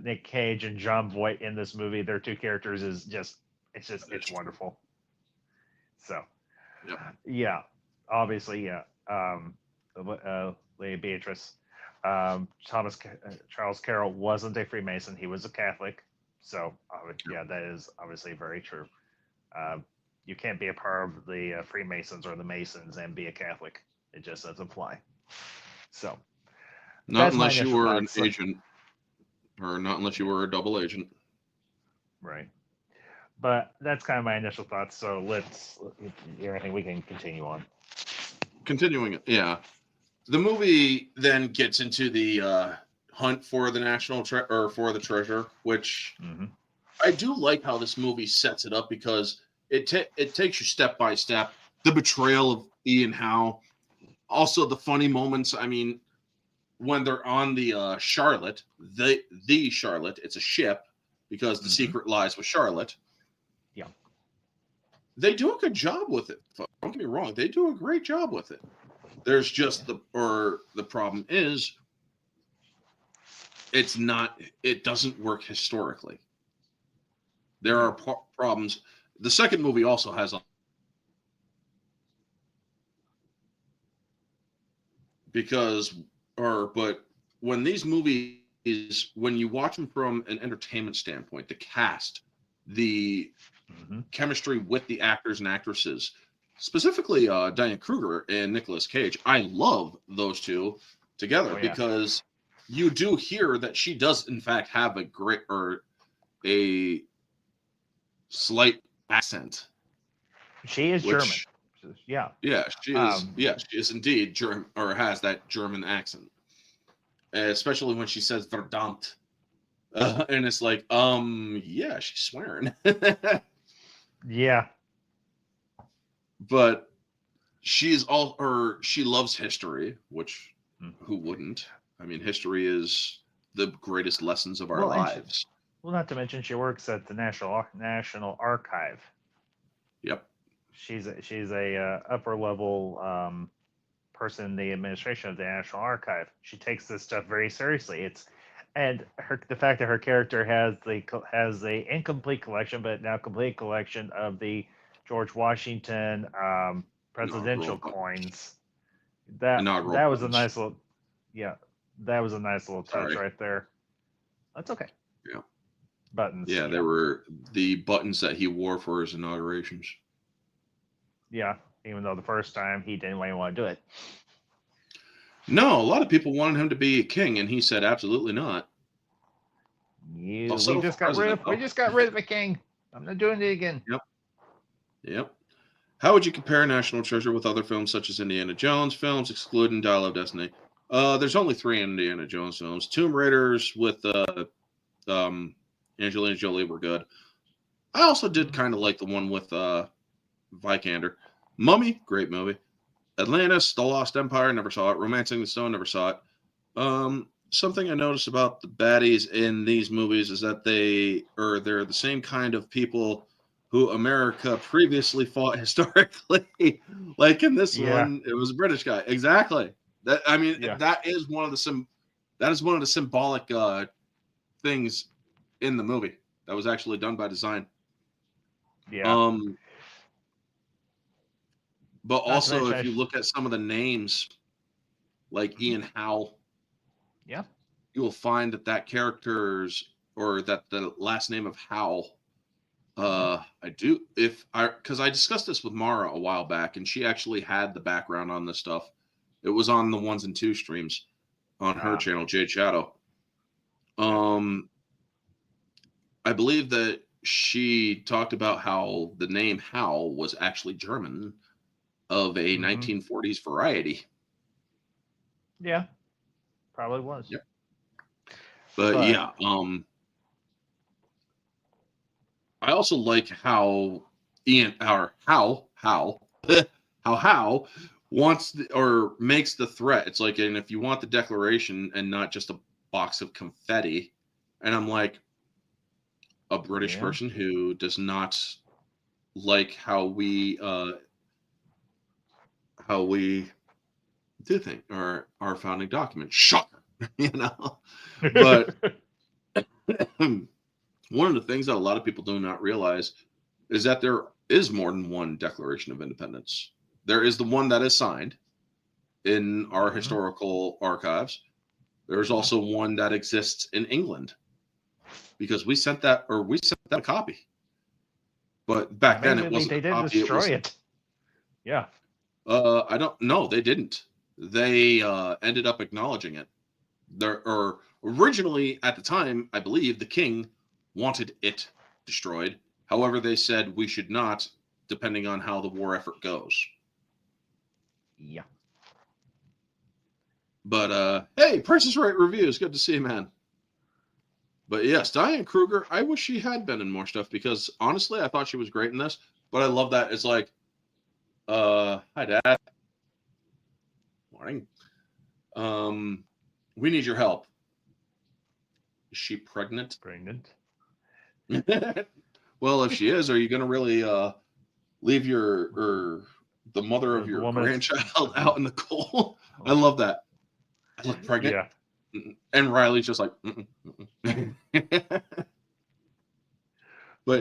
Nick Cage and John Voight in this movie, their two characters, is it's wonderful. So, yeah, obviously, yeah. Lady Beatrice, Charles Carroll wasn't a Freemason; he was a Catholic. So, yeah, that is obviously very true. You can't be a part of the Freemasons or the Masons and be a Catholic. It just doesn't fly. So, not unless you were an agent, or not unless you were a double agent. Right. But that's kind of my initial thoughts. So I think we can continue on. Continuing, yeah. The movie then gets into the hunt for the national or for the treasure, which I do like how this movie sets it up, because it takes you step by step. The betrayal of Ian Howe, also the funny moments. I mean, when they're on the Charlotte, the Charlotte, it's a ship because the secret lies with Charlotte. Yeah, they do a good job with it. Don't get me wrong; they do a great job with it. There's just the problem is it doesn't work historically. There are problems. The second movie also has but when these movies, when you watch them from an entertainment standpoint, the cast, the chemistry with the actors and actresses, specifically Diane Kruger and Nicolas Cage, I love those two together because you do hear that she does in fact have a slight accent. She is German. Yeah. Yeah, she is. She is indeed German, or has that German accent, especially when she says "verdammt," and it's like, yeah, she's swearing. Yeah. But she loves history, which who wouldn't? I mean, history is the greatest lessons of our lives. Not to mention, she works at the National Archive. Yep. She's a upper level person in the administration of the National Archive. She takes this stuff very seriously. The fact that her character has the incomplete collection, but now complete collection of the George Washington presidential coins. That was a nice little touch right there. That's okay. Yeah. Buttons. Yeah, there were the buttons that he wore for his inaugurations. Yeah, even though the first time he didn't really want to do it. No, a lot of people wanted him to be a king, and he said, absolutely not. We just got rid of a king. I'm not doing it again. Yep. How would you compare National Treasure with other films such as Indiana Jones films, excluding Dial of Destiny? There's only 3 Indiana Jones films. Tomb Raiders with Angelina Jolie were good. I also did kind of like the one with Vikander. Mummy, great movie. Atlantis, The Lost Empire, never saw it. Romancing the Stone, never saw it. something I noticed about the baddies in these movies is that they're the same kind of people who America previously fought historically. Like in this Yeah. one, it was a British guy. Exactly. That I mean, Yeah. that is one of the symbolic things in the movie that was actually done by design. Yeah. But Not to also, mention, if you look at some of the names, like Ian Howe, yeah. you will find that character's or that the last name of Howe. Because I discussed this with Mara a while back, and she actually had the background on this stuff. It was on the 1s and 2 streams on her channel, Jade Shadow. I believe that she talked about how the name Howe was actually German of a 1940s variety. Yeah, probably was. Yep. But yeah, I also like how how wants or makes the threat. It's like, and if you want the declaration and not just a box of confetti, and I'm like, a British person who does not like how we do things or our founding document. Shocker, But one of the things that a lot of people do not realize is that there is more than one Declaration of Independence. There is the one that is signed in our historical archives. There's also one that exists in England because we sent that a copy. But back then it wasn't they a didn't copy. destroy it. Yeah. I don't know. They didn't. They ended up acknowledging it. Or originally at the time, I believe the king wanted it destroyed. However, they said we should not, depending on how the war effort goes. Yeah. But hey, Price is Right reviews. Good to see you, man. But yes, Diane Kruger, I wish she had been in more stuff because honestly, I thought she was great in this. But I love that it's like, hi Dad. Morning. We need your help. Is she pregnant? Well, if she is, are you gonna really leave the mother of your grandchild out in the cold? I love that. I look pregnant. Yeah. And Riley's just like, but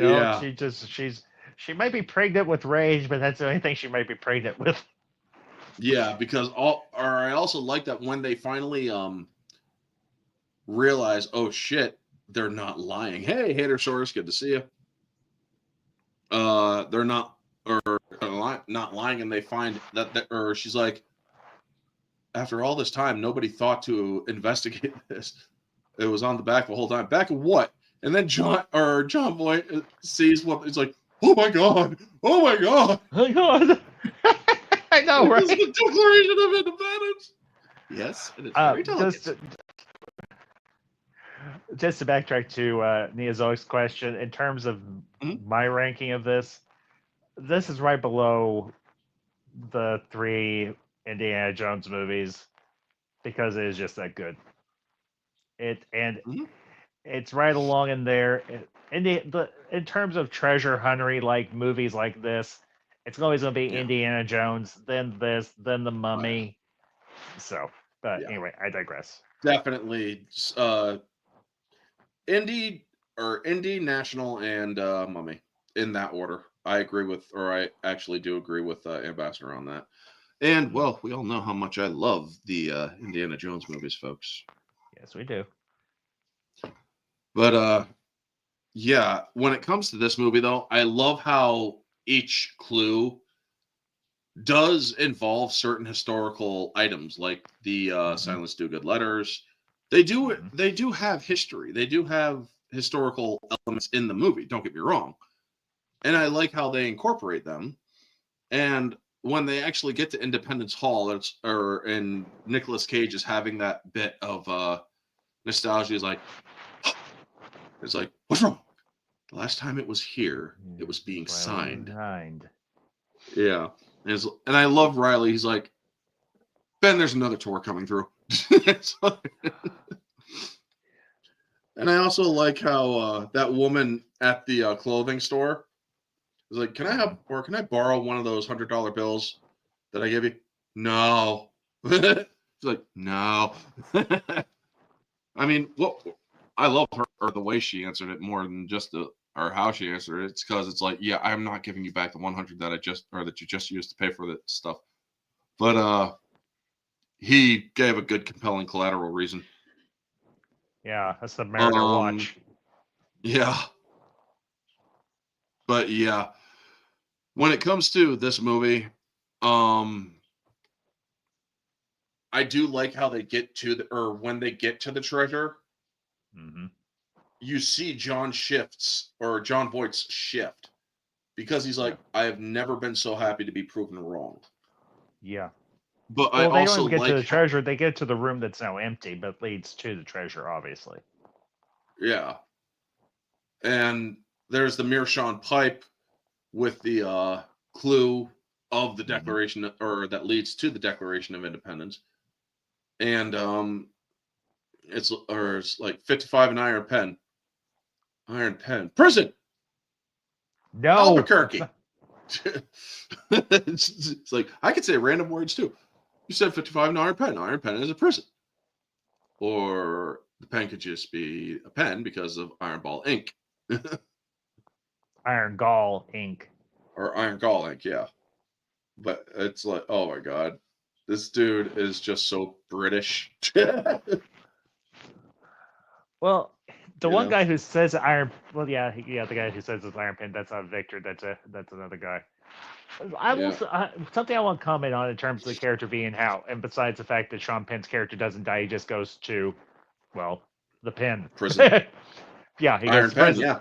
no, yeah, she might be pregnant with rage, but that's the only thing she might be pregnant with. Yeah, because I also like that when they finally realize, oh shit, they're not lying. Hey, Hatersaurus, good to see you. They're not not lying, and they find that or she's like, after all this time, nobody thought to investigate this. It was on the back the whole time. Back of what? And then John Boy sees what it's like. Oh my god! Oh my god! Oh my god! I know, right? This is the Declaration of Independence. Yes, it is very delicate. Just to backtrack to Neozog's question, in terms of my ranking of this is right below the 3 Indiana Jones movies because it is just that good. It's right along in there. In terms of treasure huntery, like movies like this, it's always going to be Indiana Jones, then this, then the Mummy. So, but anyway, I digress. Definitely, Indy, National, and Mummy in that order. I actually do agree with Ambassador on that. And well, we all know how much I love the Indiana Jones movies, folks. Yes, we do. But yeah, when it comes to this movie, though, I love how each clue does involve certain historical items, like the Silence Do Good letters. They do have history. They do have historical elements in the movie. Don't get me wrong, and I like how they incorporate them. And when they actually get to Independence Hall, and Nicolas Cage is having that bit of nostalgia, is like, it's like, what's wrong? The last time it was here, it was being signed. Yeah. And I love Riley. He's like, Ben, there's another tour coming through. And I also like how that woman at the clothing store was like, "Can I borrow one of those $100 bills that I gave you?" No. It's like, no. I mean, I love her or the way she answered it more than just or how she answered it. It's because it's like, yeah, I'm not giving you back the 100 that you just used to pay for that stuff. But he gave a good, compelling collateral reason. Yeah, that's the Mariner watch. Yeah. But yeah, when it comes to this movie, I do like how they get to when they get to the treasure, you see John Voight's shift, because he's like, I have never been so happy to be proven wrong. Yeah. But well, I they also don't get to the treasure. They get to the room that's now empty, but leads to the treasure, obviously. Yeah. And there's the Meerschaum pipe with the clue of the Declaration, or that leads to the Declaration of Independence. And it's like 55 an iron pen. Iron pen. Prison. No. Albuquerque. It's like, I could say random words too. You said 55 an iron pen. Iron pen is a prison. Or the pen could just be a pen because of Iron Ball ink. Iron Gall ink. Or Iron Gall ink, yeah. But it's like, oh my god. This dude is just so British. Well, the one guy who says iron, well, yeah, the guy who says it's iron pen, that's not Victor. That's another guy. I will something I want to comment on in terms of the character being how, and besides the fact that Sean Penn's character doesn't die, he just goes to, well, the pen. Prison. Yeah, he Iron goes to pen, prison. Yeah.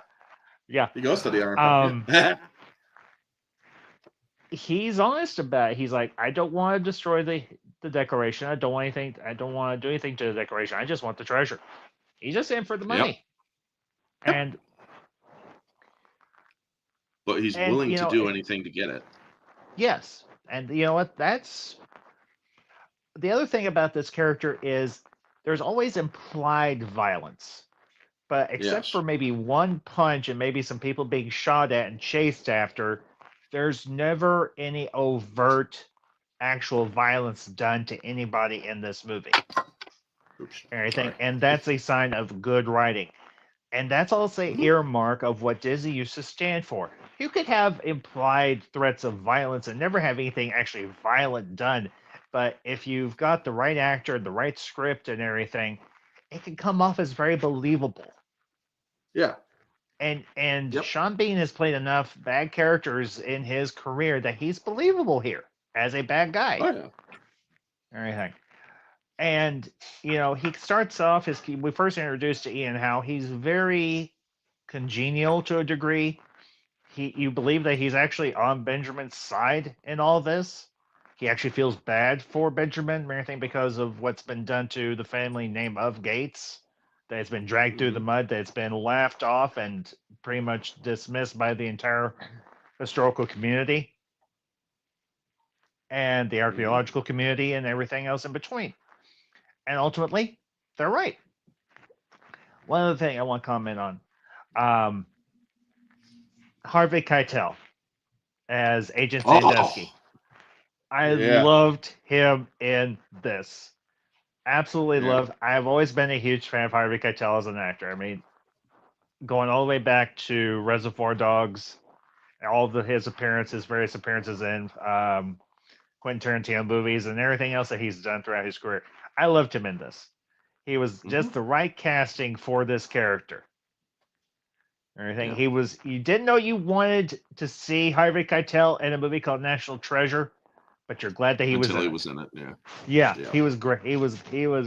Yeah. He goes to the Iron pen. He's honest about it. He's like, I don't want to destroy the Declaration. I don't want to do anything to the Declaration. I just want the treasure. He's just in for the money. And but he's willing to do anything to get it. Yes. And you know what? That's the other thing about this character is there's always implied violence. But except for maybe one punch and maybe some people being shot at and chased after, there's never any overt actual violence done to anybody in this movie. And that's a sign of good writing. And that's also an earmark of what Disney used to stand for. You could have implied threats of violence and never have anything actually violent done. But if you've got the right actor, the right script and everything, it can come off as very believable. Yeah. And Sean Bean has played enough bad characters in his career that he's believable here as a bad guy. Oh, yeah. Everything. And, he starts off, we first introduced to Ian Howe, he's very congenial to a degree. You believe that he's actually on Benjamin's side in all this. He actually feels bad for Benjamin and everything because of what's been done to the family name of Gates. That it's been dragged through the mud, that it's been laughed off and pretty much dismissed by the entire historical community and the archaeological community and everything else in between. And ultimately, they're right. One other thing I want to comment on. Harvey Keitel as Agent Sandusky. I loved him in this. Absolutely loved. I've always been a huge fan of Harvey Keitel as an actor. I mean, going all the way back to Reservoir Dogs, all of his various appearances in Quentin Tarantino movies, and everything else that he's done throughout his career. I loved him in this. He was just the right casting for this character. Everything. You didn't know you wanted to see Harvey Keitel in a movie called National Treasure, but you're glad that he was in it. Yeah, he was great. He was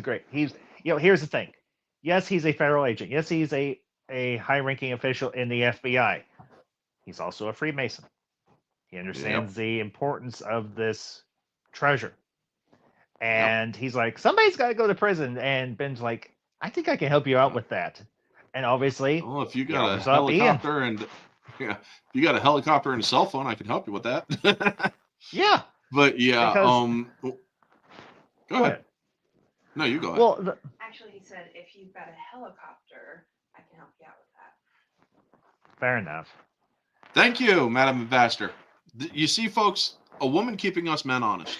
great. He's here's the thing. Yes, he's a federal agent. Yes, he's a high-ranking official in the FBI. He's also a Freemason. He understands the importance of this treasure. And he's like, somebody's got to go to prison. And Ben's like, I think I can help you out with that. And obviously, if you got a helicopter and a cell phone, I can help you with that. Yeah. But go ahead. No, you go ahead. Well, Actually, he said if you've got a helicopter, I can help you out with that. fair enough. Thank you, Madam Ambassador. You see, folks, a woman keeping us men honest.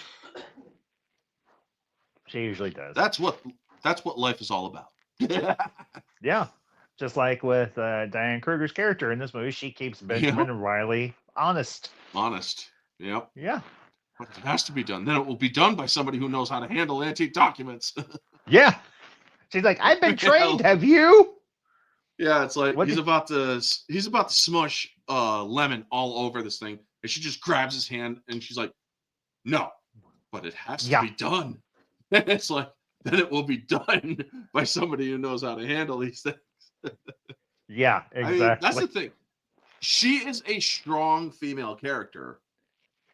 She usually does. That's what life is all about. Yeah. Just like with Diane Kruger's character in this movie, she keeps Benjamin Riley honest. Honest. Yep. Yeah. But it has to be done. Then it will be done by somebody who knows how to handle antique documents. Yeah. She's like, I've been trained. Have you? Yeah, it's like What he's about to smush lemon all over this thing, and she just grabs his hand and she's like, "No, but it has to be done." And it's like, then it will be done by somebody who knows how to handle these things. Yeah, exactly. I mean, that's the thing. She is a strong female character,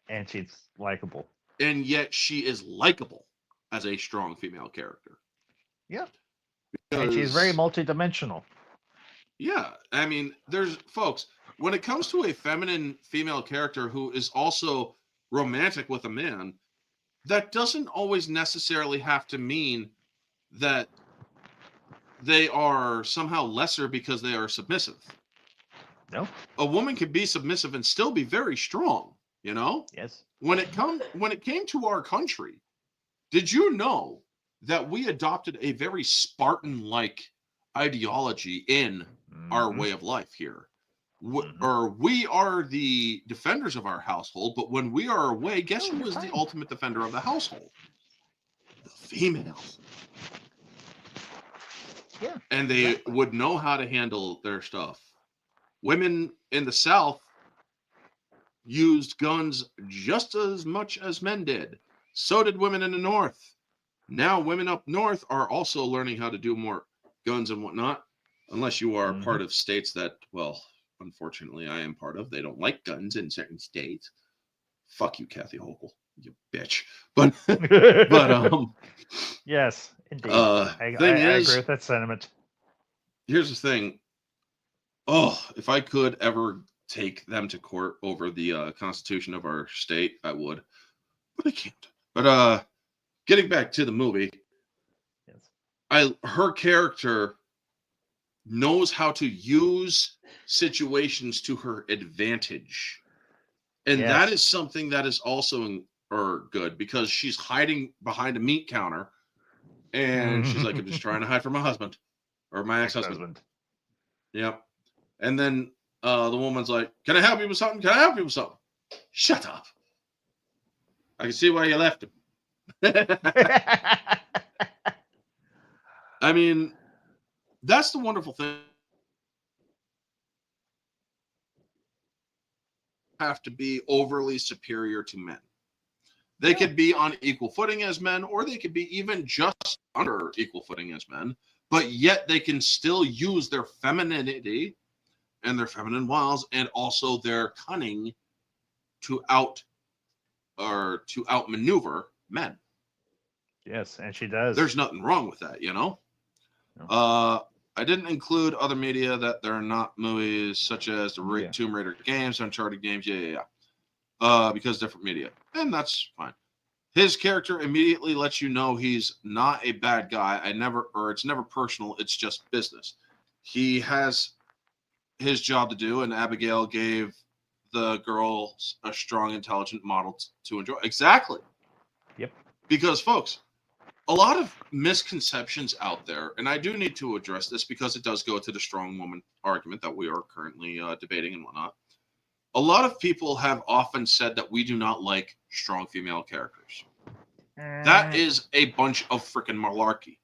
and she's likable. And yet she is likable as a strong female character. Yeah. And she's very multidimensional. Yeah. I mean, there's folks, when it comes to a feminine female character who is also romantic with a man, that doesn't always necessarily have to mean that they are somehow lesser because they are submissive. No. A woman can be submissive and still be very strong, you know? Yes. When it came to our country, did you know that we adopted a very Spartan-like ideology in our way of life here? Or we are the defenders of our household, but when we are away, guess who is the ultimate defender of the household? The female. Yeah. And they would know how to handle their stuff. Women in the South used guns just as much as men did. So did women in the North. Now women up north are also learning how to do more guns and whatnot, unless you are part of states that, well, unfortunately, I am part of. They don't like guns in certain states. Fuck you, Kathy Hochul, you bitch. But yes, indeed. I agree with that sentiment. Here's the thing. Oh, if I could ever take them to court over the Constitution of our state, I would. But I can't. But getting back to the movie, yes. Her character knows how to use situations to her advantage. And that is something that is also good because she's hiding behind a meat counter and she's like, I'm just trying to hide from my husband or my ex-husband. Yep. And then the woman's like, can I help you with something? Can I help you with something? Shut up. I can see why you left him. I mean, that's the wonderful thing. Have to be overly superior to men. They could be on equal footing as men, or they could be even just under equal footing as men, but yet they can still use their femininity and their feminine wiles and also their cunning to outmaneuver men. Yes, and she does. There's nothing wrong with that, you know? No. I didn't include other media that they're not movies such as the Tomb Raider games, Uncharted games. Because different media. And that's fine. His character immediately lets you know he's not a bad guy. It's never personal. It's just business. He has his job to do, and Abigail gave the girls a strong, intelligent model to enjoy. Exactly. Yep. Because, folks, a lot of misconceptions out there, and I do need to address this because it does go to the strong woman argument that we are currently debating and whatnot. A lot of people have often said that we do not like strong female characters. That is a bunch of freaking malarkey.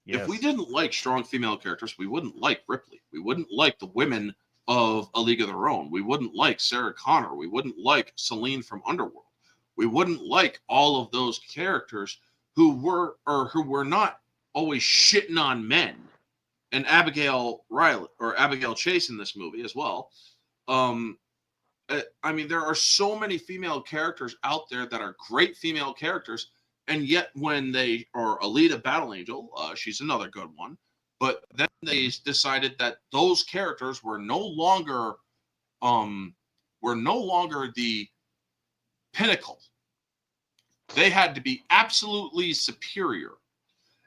Yes. If we didn't like strong female characters, we wouldn't like Ripley. We wouldn't like the women of A League of Their Own. We wouldn't like Sarah Connor. We wouldn't like Celine from Underworld. We wouldn't like all of those characters who were not always shitting on men. And Abigail Chase in this movie as well. I mean, there are so many female characters out there that are great female characters, and yet when they are Alita Battle Angel, she's another good one. But then they decided that those characters were no longer the pinnacle. They had to be absolutely superior.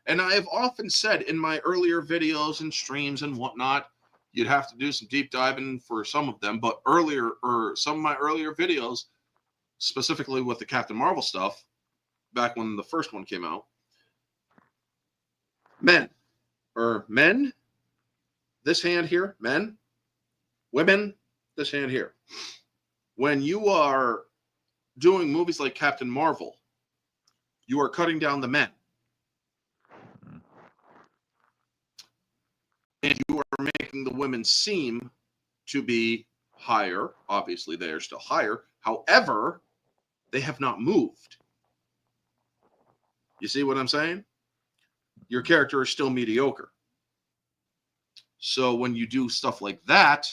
And I have often said in my earlier videos and streams and whatnot, you'd have to do some deep diving for some of them, but some of my earlier videos, specifically with the Captain Marvel stuff, back when the first one came out, men, this hand here, men, women, this hand here. When you are doing movies like Captain Marvel, you are cutting down the men. And you are making the women seem to be higher. Obviously, they are still higher. However, they have not moved. You see what I'm saying? Your character is still mediocre. So when you do stuff like that,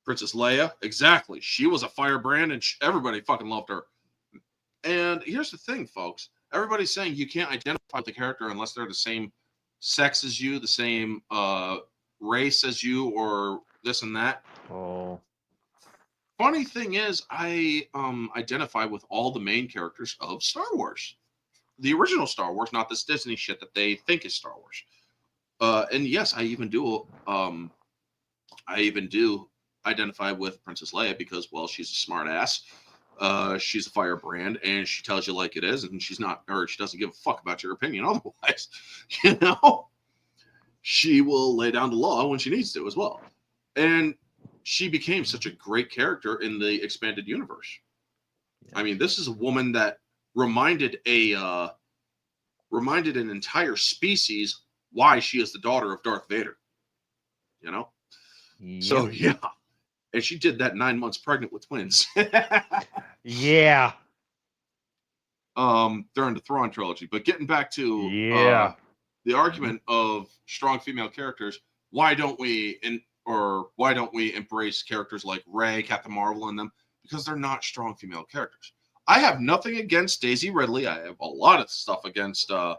Princess Leia, exactly. She was a firebrand and everybody fucking loved her. And here's the thing, folks. Everybody's saying you can't identify with the character unless they're the same sex as you, the same race as you, or this and that. Oh. Funny thing is, I identify with all the main characters of Star Wars. The original Star Wars, not this Disney shit that they think is Star Wars. And yes, I even do identify with Princess Leia because, well, she's a smart ass. She's a firebrand, and she tells you like it is, and she doesn't give a fuck about your opinion otherwise. You know, she will lay down the law when she needs to as well. And she became such a great character in the expanded universe. I mean, this is a woman that reminded an entire species why she is the daughter of Darth Vader. You know? Yep. So, yeah. And she did that 9 months pregnant with twins. Yeah. During the Thrawn trilogy. But getting back to the argument of strong female characters, why don't we embrace characters like Rey, Captain Marvel, and them? Because they're not strong female characters. I have nothing against Daisy Ridley. I have a lot of stuff against Brie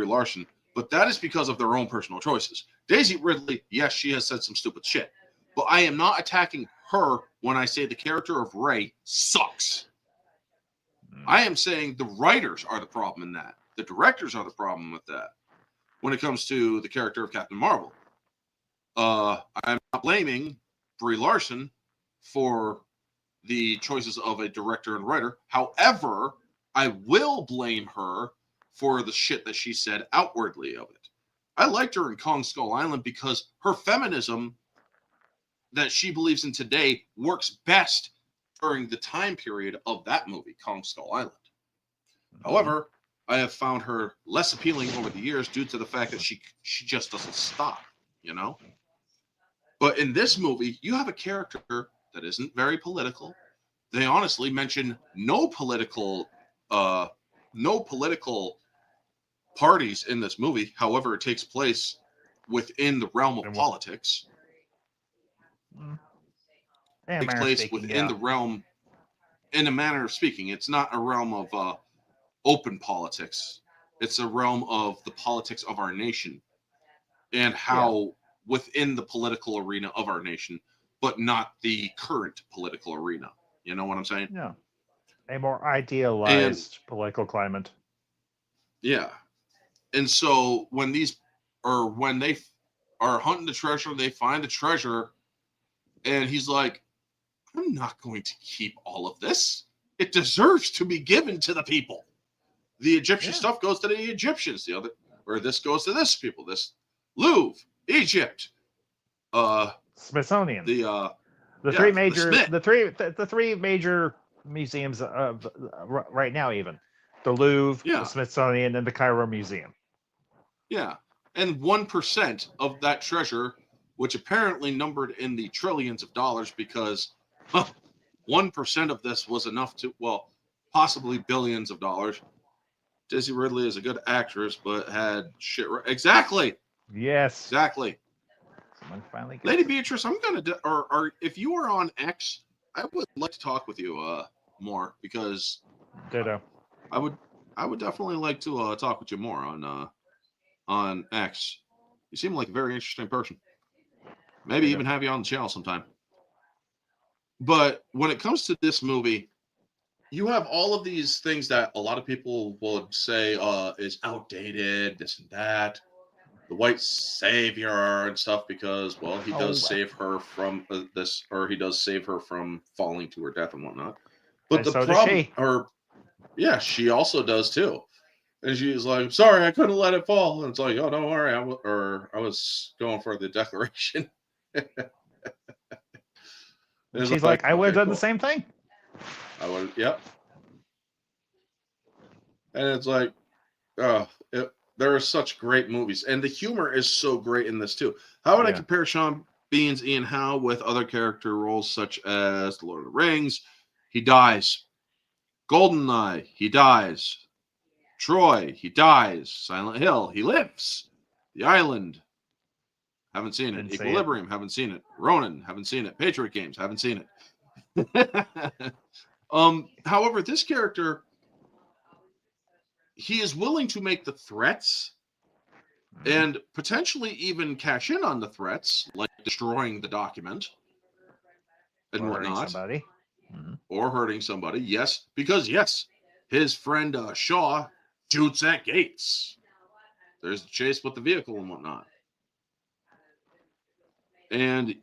Larson, but that is because of their own personal choices. Daisy Ridley, yes, she has said some stupid shit, but I am not attacking her when I say the character of Rey sucks. I am saying the writers are the problem in that. The directors are the problem with that. When it comes to the character of Captain Marvel, I'm not blaming Brie Larson for the choices of a director and writer. However, I will blame her for the shit that she said outwardly of it. I liked her in Kong Skull Island because her feminism that she believes in today works best during the time period of that movie, Kong Skull Island. However, I have found her less appealing over the years due to the fact that she just doesn't stop, you know? But in this movie, you have a character that isn't very political. They honestly mention no political parties in this movie. However, it takes place within the realm of politics. It takes place within the realm, in a manner of speaking. It's not a realm of open politics. It's a realm of the politics of our nation and how within the political arena of our nation, but not the current political arena. You know what I'm saying? Yeah. A more idealized political climate. Yeah. And so when they are hunting the treasure, they find the treasure, and he's like, I'm not going to keep all of this. It deserves to be given to the people. The Egyptian stuff goes to the Egyptians. This goes to this people. This Louvre, Egypt, Smithsonian. The three major museums right now, even the Louvre, the Smithsonian, and the Cairo Museum. Yeah, and 1% of that treasure, which apparently numbered in the trillions of dollars, because 1% of this was enough to, well, possibly billions of dollars. Daisy Ridley is a good actress, but had shit right. Exactly. Yes. Exactly. Someone finally. Lady Beatrice, I'm gonna or if you are on X, I would like to talk with you more because Ditto. I would definitely like to talk with you more on X. You seem like a very interesting person. Maybe even have you on the channel sometime. But when it comes to this movie, you have all of these things that a lot of people would say is outdated, this and that. The white savior and stuff, because well, he does Oh, save her from this, or he does save her from falling to her death and whatnot. But and the so does problem, she. or yeah, she also does too. And she's like, "Sorry, I couldn't let it fall." And it's like, "Oh, don't worry, I was going for the declaration." And And it's she's like, like, I would have "Okay, done the cool. same thing. I would, yep." And it's like, oh, there are such great movies, and the humor is so great in this too. How would I Yeah. compare Sean Bean's Ian Howe with other character roles such as The Lord of the Rings? He dies. Goldeneye, he dies. Troy, he dies. Silent Hill, he lives. The Island, haven't seen it. Didn't see it. Equilibrium, haven't seen it. Ronin, haven't seen it. Patriot Games, haven't seen it. However, this character, he is willing to make the threats and potentially even cash in on the threats, like destroying the document and Or hurting whatnot, somebody. or hurting somebody. Yes, because yes, his friend Shaw shoots at Gates. There's a chase with the vehicle and whatnot, and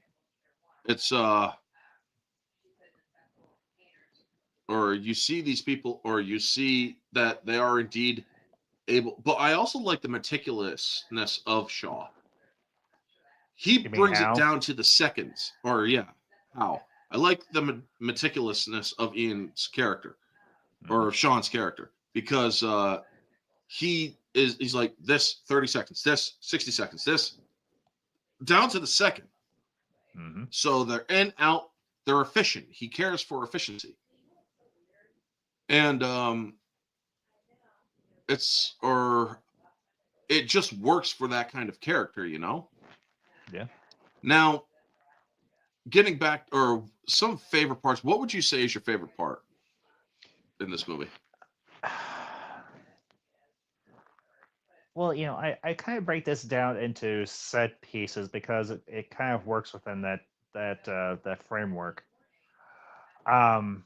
it's or you see these people, or you see that they are indeed able. But I also like the meticulousness of Shaw. He You mean brings it how? down to the seconds, or yeah, how. I like the meticulousness of Ian's character or Sean's character, because he's like, this 30 seconds, this 60 seconds, this down to the second. Mm-hmm. So they're in, out, they're efficient. He cares for efficiency. And it just works for that kind of character, you know? Yeah. Now, getting back, or some favorite parts, what would you say is your favorite part in this movie? Well, I kind of break this down into set pieces because it kind of works within that framework. Um,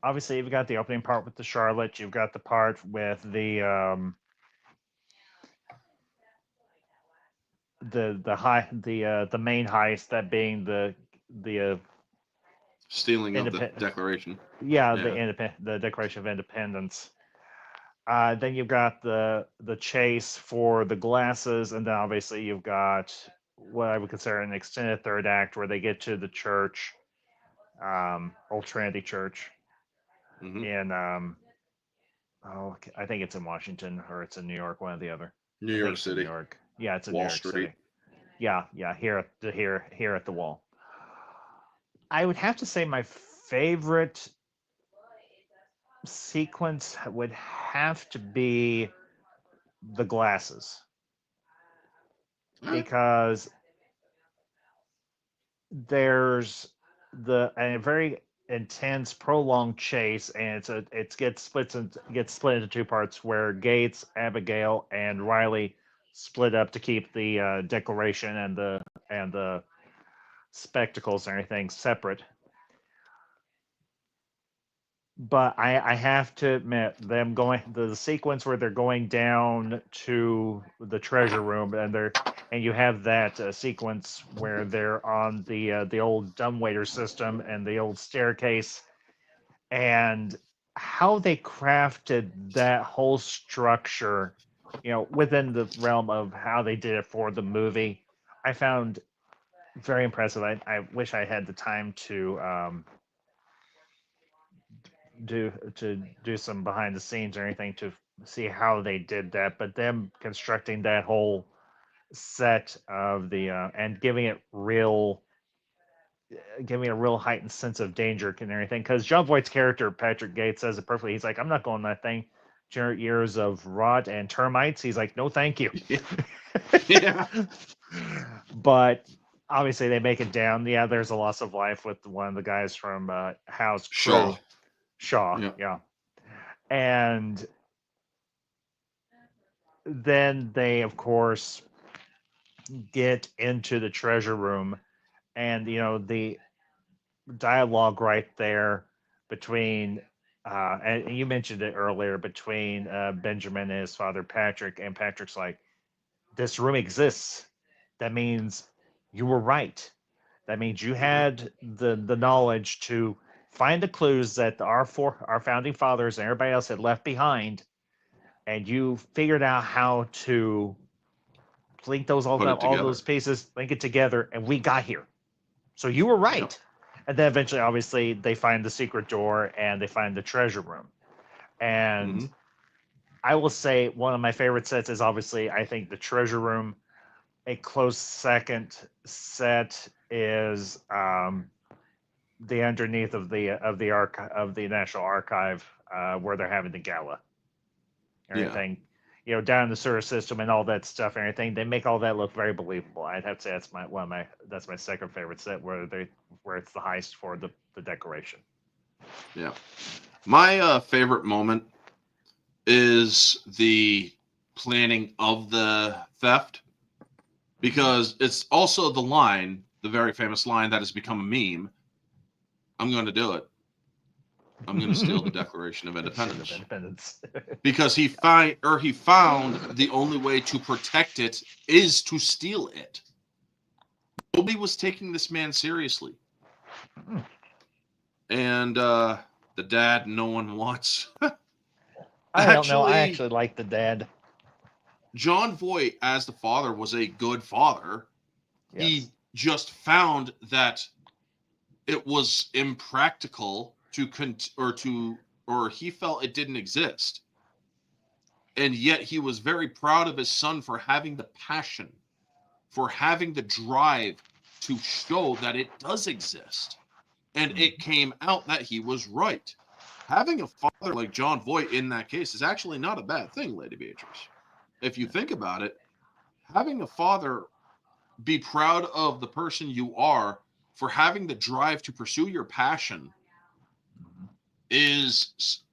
Obviously, you've got the opening part with the Charlotte. You've got the part with the main heist, that being the Stealing of the independent, Declaration. yeah, Yeah. the Declaration of Independence. Then you've got the chase for the glasses, and then obviously you've got what I would consider an extended third act where they get to the church, Old Trinity Church Hmm. in I think it's in Washington or it's in New York, one or the other. New I think York it's in New City, York. Yeah, it's in New Wall York Street. City. Yeah, here at the wall. I would have to say my favorite sequence would have to be the glasses, because there's a very intense, prolonged chase, and gets split into two parts where Gates, Abigail, and Riley split up to keep the Declaration and the spectacles and everything separate. But I have to admit, them going the sequence where they're going down to the treasure room, and you have that sequence where they're on the old dumbwaiter system and the old staircase, and how they crafted that whole structure, within the realm of how they did it for the movie, I found very impressive. I wish I had the time to do some behind the scenes or anything to see how they did that, but them constructing that whole set of the and giving a real heightened sense of danger and everything, because John Voight's character Patrick Gates says it perfectly. He's like, I'm not going that thing, years of rot and termites. He's like, no thank you. Yeah. But obviously they make it down. Yeah, there's a loss of life with one of the guys from Howe's crew. Shaw, Yeah. yeah. And then they, of course, get into the treasure room, and the dialogue right there between And you mentioned it earlier between Benjamin and his father Patrick, and Patrick's like, "This room exists. That means you were right. That means you had the knowledge to find the clues that our founding fathers and everybody else had left behind, and you figured out how to link those Put it all together. those pieces, link it together, and we got here. So you were right." Yep. And then eventually, obviously, they find the secret door and they find the treasure room. And Mhm. I will say one of my favorite sets is obviously, I think, the treasure room. A close second set is the underneath of the National Archive, where they're having the gala. Yeah. Everything, down in the sewer system and all that stuff. And everything, they make all that look very believable. I'd have to say that's my second favorite set, where it's the heist for the decoration. Yeah. My favorite moment is the planning of the theft, because it's also the very famous line that has become a meme. I'm going to do it. I'm going to steal the Declaration of Independence. Because he found the only way to protect it is to steal it. Nobody was taking this man seriously. And the dad, no one wants. I don't know. I actually like the dad. John Voight, as the father, was a good father. Yes. He just found that it was impractical or he felt it didn't exist. And yet he was very proud of his son for having the passion, for having the drive to show that it does exist. And it came out that he was right. Having a father like John Voight in that case is actually not a bad thing, Lady Beatrice. If you think about it, having a father be proud of the person you are for having the drive to pursue your passion is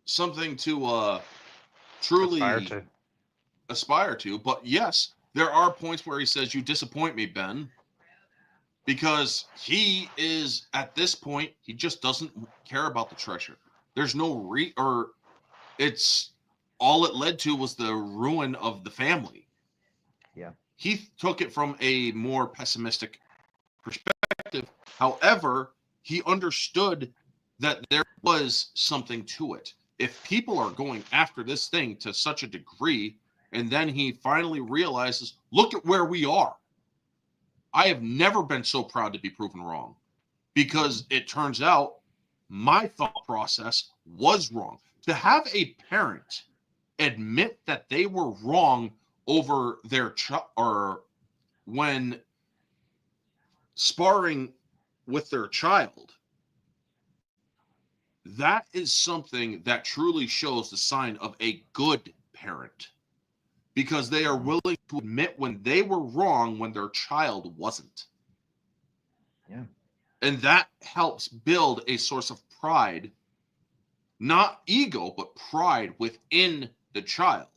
something to truly aspire to. But yes, there are points where he says, "You disappoint me, Ben," because he is, at this point, he just doesn't care about the treasure. There's no it's all it led to was the ruin of the family. Yeah. He took it from a more pessimistic perspective. However, he understood that there was something to it. If people are going after this thing to such a degree, and then he finally realizes, look at where we are. I have never been so proud to be proven wrong, because it turns out my thought process was wrong. To have a parent admit that they were wrong over their or when sparring with their child, that is something that truly shows the sign of a good parent, because they are willing to admit when they were wrong when their child wasn't. Yeah. And that helps build a source of pride, not ego, but pride within the child,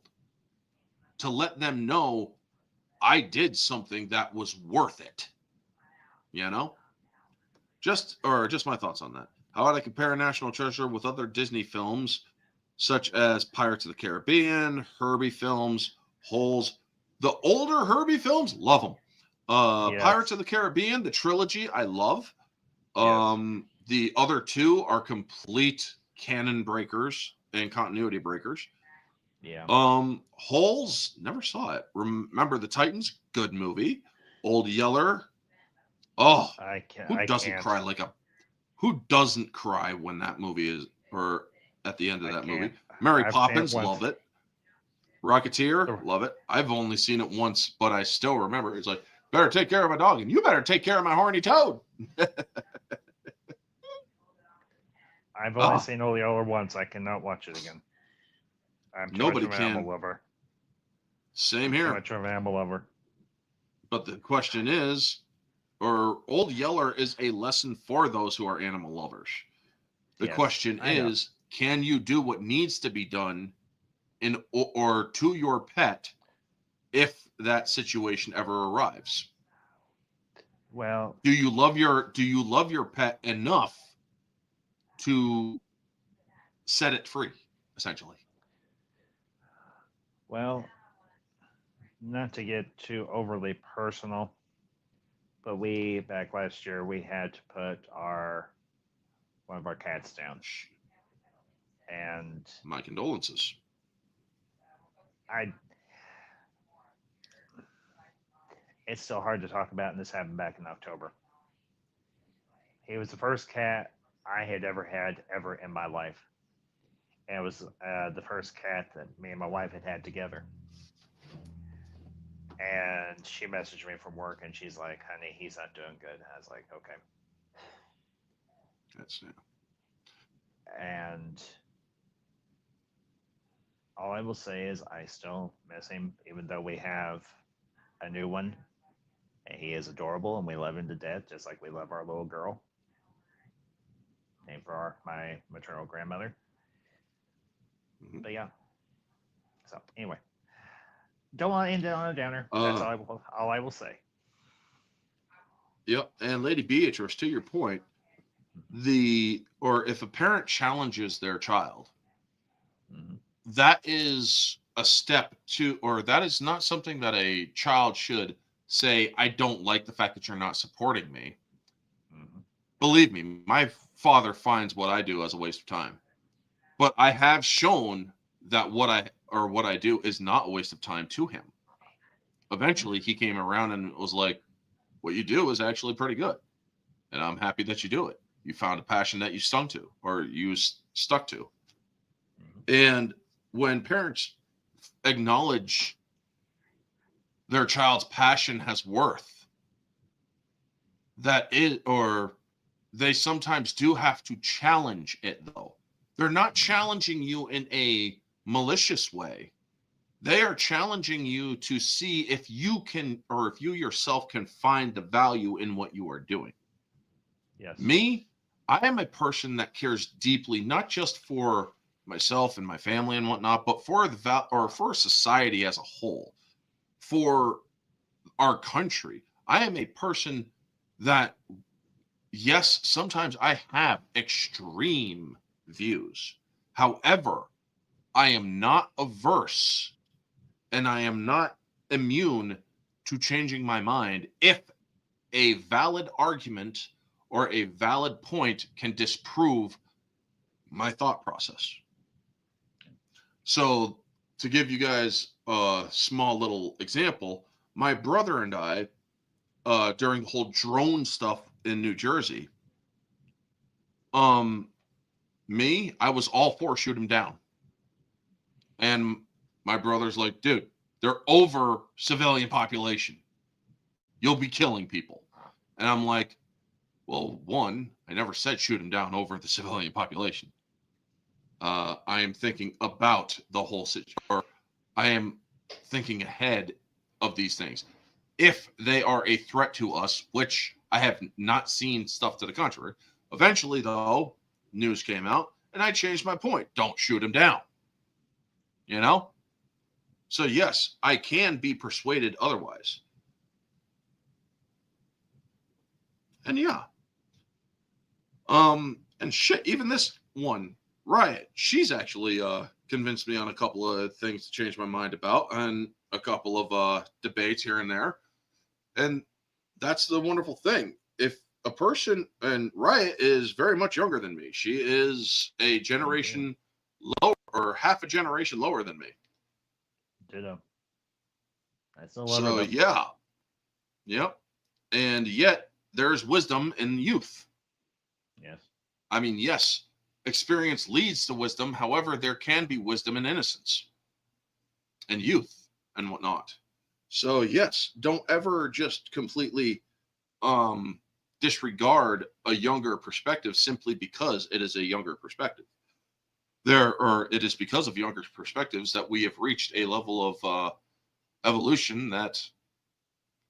to let them know, I did something that was worth it. Just my thoughts on that. How would I compare National Treasure with other Disney films, such as Pirates of the Caribbean, Herbie films, Holes? The older Herbie films, love them. Yes. Pirates of the Caribbean, the trilogy, I love. Yes. The other two are complete canon breakers and continuity breakers. Yeah. Holes, never saw it. Remember the Titans, good movie. Old Yeller, oh, who doesn't cry when that movie is, or at the end of that movie? Mary Poppins, love it. Rocketeer, love it. I've only seen it once, but I still remember. It's like, better take care of my dog, and you better take care of my horny toad. I've only seen Old Yeller once. I cannot watch it again. I'm too much of an animal lover. Same here. Too much of an animal lover. But the question is, or Old Yeller is a lesson for those who are animal lovers. The question is, can you do what needs to be done or to your pet if that situation ever arrives? Well, do you love your pet enough to set it free, essentially. Well, not to get too overly personal, but back last year, we had to put one of our cats down. And My condolences. it's still hard to talk about, and this happened back in October. He was the first cat I had ever in my life. And it was the first cat that me and my wife had together. And she messaged me from work, and she's like, "Honey, he's not doing good." I was like, "Okay." That's And all I will say is I still miss him, even though we have a new one. And he is adorable, and we love him to death, just like we love our little girl, named for my maternal grandmother. Mhm. But yeah. So anyway, don't want to end it on a downer. That's all I will say. Yep. And Lady Beatrice, to your point, if a parent challenges their child, that is a step to, or that is not something that a child should say, "I don't like the fact that you're not supporting me." Believe me, my father finds what I do as a waste of time. But I have shown that what I do is not a waste of time to him. Eventually, he came around and was like, "What you do is actually pretty good. And I'm happy that you do it. You found a passion that you stuck to." And when parents acknowledge their child's passion has worth, they sometimes do have to challenge it, though. They're not challenging you in a malicious way. They are challenging you to see if you can, or if you yourself can find the value in what you are doing. Yes. Me, I am a person that cares deeply, not just for myself and my family and whatnot, but for for society as a whole, for our country. I am a person that, yes, sometimes I have extreme views. However, I am not averse and I am not immune to changing my mind if a valid argument or a valid point can disprove my thought process. So, to give you guys a small little example, my brother and I, during the whole drone stuff in New Jersey, I was all for shoot him down. And my brother's like, "Dude, they're over civilian population. You'll be killing people." And I'm like, "Well, one, I never said shoot him down over the civilian population. I am thinking about the whole situation, or I am thinking ahead of these things. If they are a threat to us, which I have not seen stuff to the contrary, eventually, though, news came out, and I changed my point. Don't shoot him down. You know? So, yes, I can be persuaded otherwise. And yeah. And shit, even this one, Riot, she's actually convinced me on a couple of things to change my mind about, and a couple of debates here and there. And that's the wonderful thing. If a person, and Riot is very much younger than me. She is a generation lower, or half a generation lower than me. Ditto. So, yeah. Yep. And yet, there's wisdom in youth. Yes. I mean, yes, experience leads to wisdom. However, there can be wisdom in innocence and youth and whatnot. So, yes, don't ever just completely disregard a younger perspective simply because it is a younger perspective. It is because of younger perspectives that we have reached a level of evolution that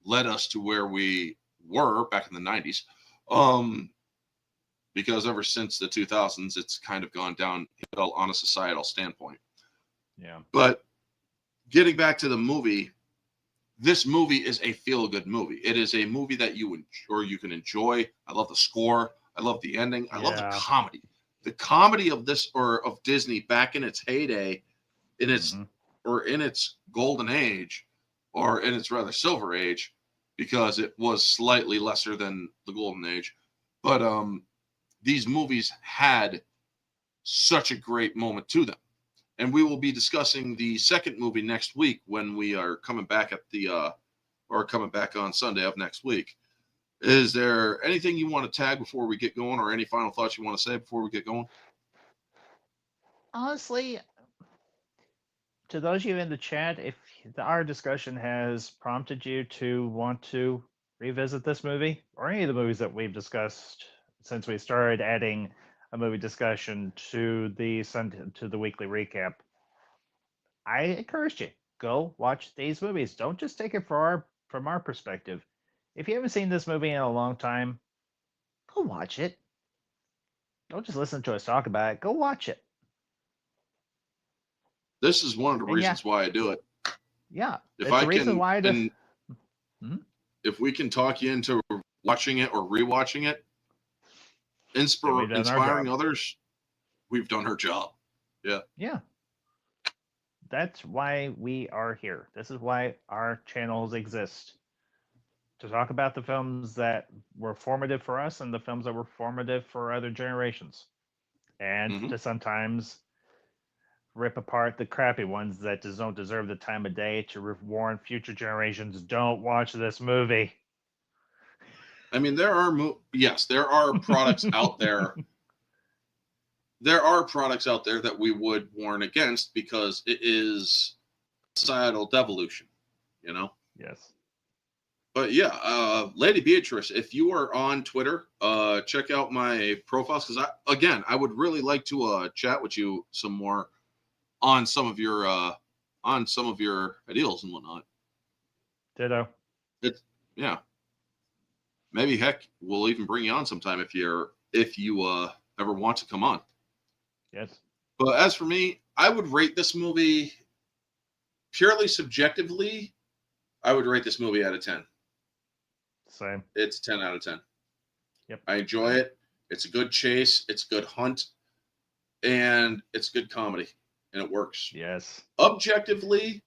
led us to where we were back in the 90s. Because ever since the 2000s, it's kind of gone downhill on a societal standpoint. Yeah. But getting back to the movie, this movie is a feel-good movie. It is a movie that you can enjoy. I love the score. I love the ending. I love the comedy. the comedy of this or of Disney back in its heyday, in its in its golden age, or in its rather silver age, because it was slightly lesser than the golden age. But these movies had such a great moment to them. And we will be discussing the second movie next week when we are coming back at the coming back on Sunday of next week. Is there anything you want to tag before we get going, or any final thoughts you want to say before we get going? Honestly, to those of you in the chat, if our discussion has prompted you to want to revisit this movie or any of the movies that we've discussed since we started adding a movie discussion to the weekly recap, I encourage you, go watch these movies. Don't just take it from our perspective. If you haven't seen this movie in a long time, go watch it. Don't just listen to us talk about it. Go watch it. This is one of the reasons why I do it. Yeah, if it's I the reason can, why. If we can talk you into watching it or rewatching it, inspiring others, we've done our job. Yeah. Yeah. That's why we are here. This is why our channels exist. To talk about the films that were formative for us and the films that were formative for other generations. And to sometimes rip apart the crappy ones that just don't deserve the time of day to warn future generations, don't watch this movie. I mean, there are products out there. There are products out there that we would warn against because it is societal devolution, you know? Yes. But yeah, Lady Beatrice, if you are on Twitter, check out my profiles, because I would really like to chat with you some more on some of your ideals and whatnot. Ditto. Yeah. Maybe heck, we'll even bring you on sometime if you ever want to come on. Yes. But as for me, I would rate this movie purely subjectively. I would rate this movie out of 10. Same. It's 10 out of 10. Yep. I enjoy it. It's a good chase. It's a good hunt. And it's good comedy. And it works. Yes. Objectively,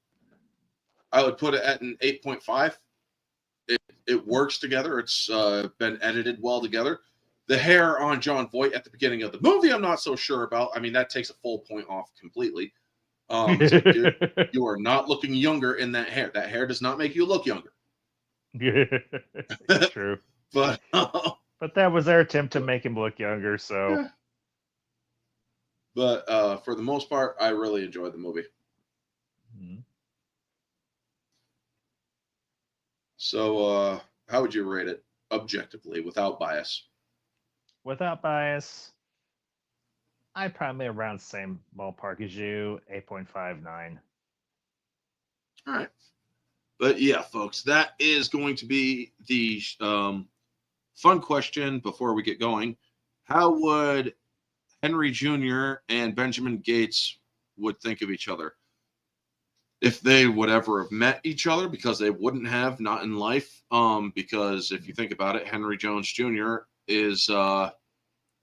I would put it at an 8.5. It works together. It's been edited well together. The hair on John Voight at the beginning of the movie, I'm not so sure about. I mean, that takes a full point off completely. So, dude, you are not looking younger in that hair. That hair does not make you look younger. True. But that was their attempt to make him look younger, so. Yeah. But for the most part, I really enjoyed the movie. Mm-hmm. So how would you rate it objectively, without bias? Without bias, I'd probably around the same ballpark as you, 8.59. All right. But yeah, folks, that is going to be the fun question before we get going. How would Henry Jr. and Benjamin Gates would think of each other if they would ever have met each other? Because they wouldn't have, not in life. Because if you think about it, Henry Jones Jr. is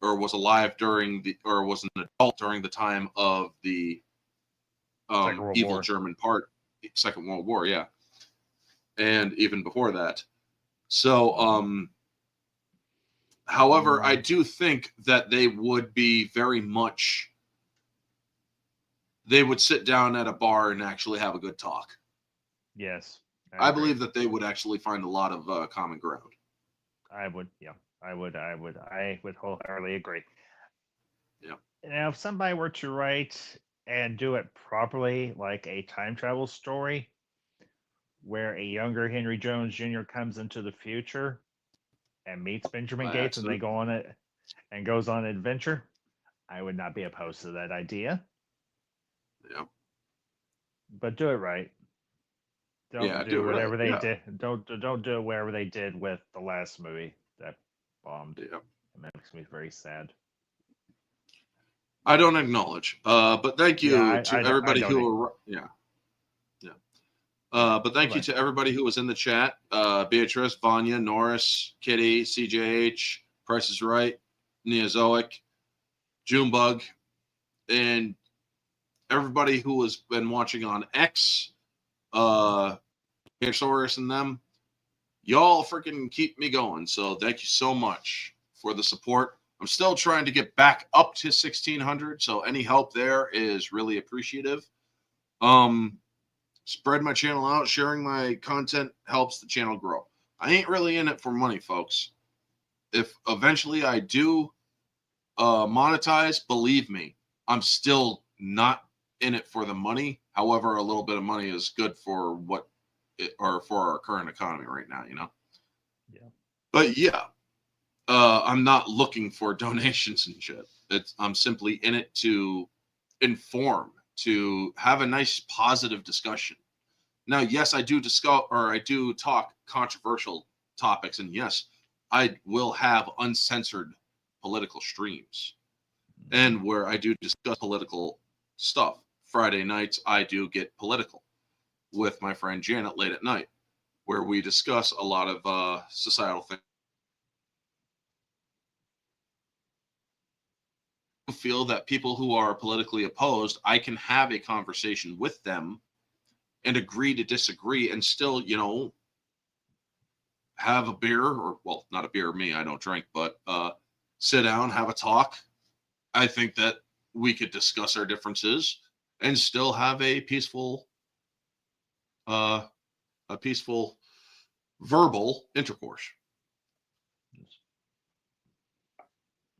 was alive was an adult during the time of the evil German part, Second World War, yeah, and even before that. So, however, I do think that they would be very much. They would sit down at a bar and actually have a good talk. Yes. I believe that they would actually find a lot of common ground. I would, yeah. I would wholeheartedly agree. Yeah. Now, if somebody were to write and do it properly, like a time travel story, where a younger Henry Jones Jr. comes into the future and meets Benjamin Gates, and they go on it and goes on an adventure, I would not be opposed to that idea. Yeah. But do it right. Don't do whatever right. they did. Don't do it wherever they did with the last movie that bombed. Yeah. And that makes me very sad. I don't acknowledge. But thank you to everybody who. Yeah. But thank you to everybody who was in the chat. Beatrice, Vanya, Norris, Kitty, CJH, Price is Right, Neozoic, Junebug, and everybody who has been watching on X, Saurus and them. Y'all freaking keep me going. So thank you so much for the support. I'm still trying to get back up to 1,600. So any help there is really appreciative. Spread my channel out. Sharing my content helps the channel grow. I ain't really in it for money, folks. If eventually I do monetize, believe me, I'm still not in it for the money. However, a little bit of money is good for for our current economy right now, you know? Yeah. But yeah, I'm not looking for donations and shit. I'm simply in it to inform, to have a nice positive discussion. Now, yes, I do talk controversial topics, and yes, I will have uncensored political streams, and where I do discuss political stuff. Friday nights, I do get political with my friend Janet late at night, where we discuss a lot of societal things. I feel that people who are politically opposed, I can have a conversation with them and agree to disagree and still, you know, have a beer, or, well, not a beer, me, I don't drink, but sit down, have a talk. I think that we could discuss our differences and still have a peaceful verbal intercourse.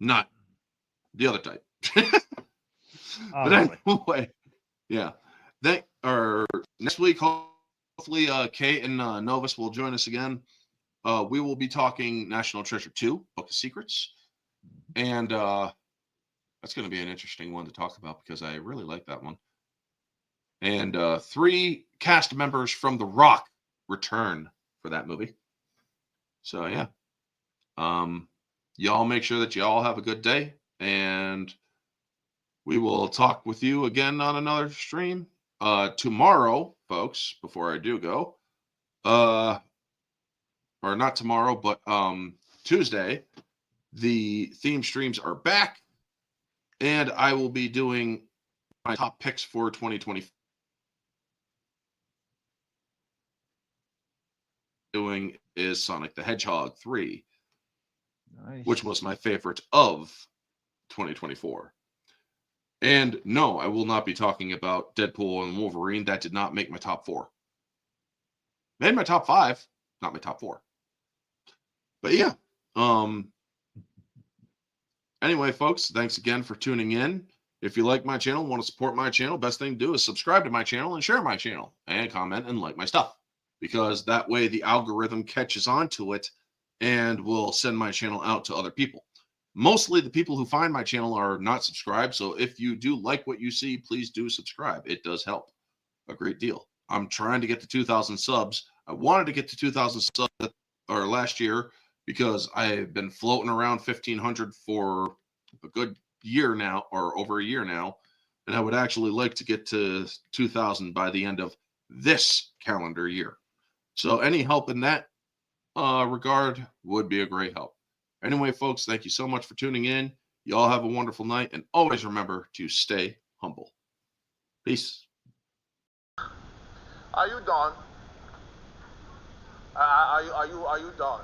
Not the other type. But anyway, yeah. Next week, hopefully, Kate and Novus will join us again. We will be talking National Treasure 2, Book of Secrets. And that's going to be an interesting one to talk about because I really like that one. And 3 cast members from The Rock return for that movie. So, yeah. Y'all make sure that y'all have a good day. And we will talk with you again on another stream. Tomorrow, folks, before I do go, or not tomorrow, but Tuesday, the theme streams are back, and I will be doing my top picks for 2020. Doing is Sonic the Hedgehog 3, Nice. which was my favorite of 2024. And no, I will not be talking about Deadpool and Wolverine. That did not make my top 4. Made my top 5, not my top 4. But yeah. Anyway, folks, thanks again for tuning in. If you like my channel, want to support my channel, best thing to do is subscribe to my channel and share my channel and comment and like my stuff, because that way the algorithm catches on to it and will send my channel out to other people. Mostly the people who find my channel are not subscribed. So if you do like what you see, please do subscribe. It does help a great deal. I'm trying to get to 2,000 subs. I wanted to get to 2,000 subs last year because I've been floating around 1,500 for a good year now, or over a year now. And I would actually like to get to 2,000 by the end of this calendar year. So any help in that regard would be a great help. Anyway, folks, thank you so much for tuning in. You all have a wonderful night, and always remember to stay humble. Peace. Are you done? Are you done?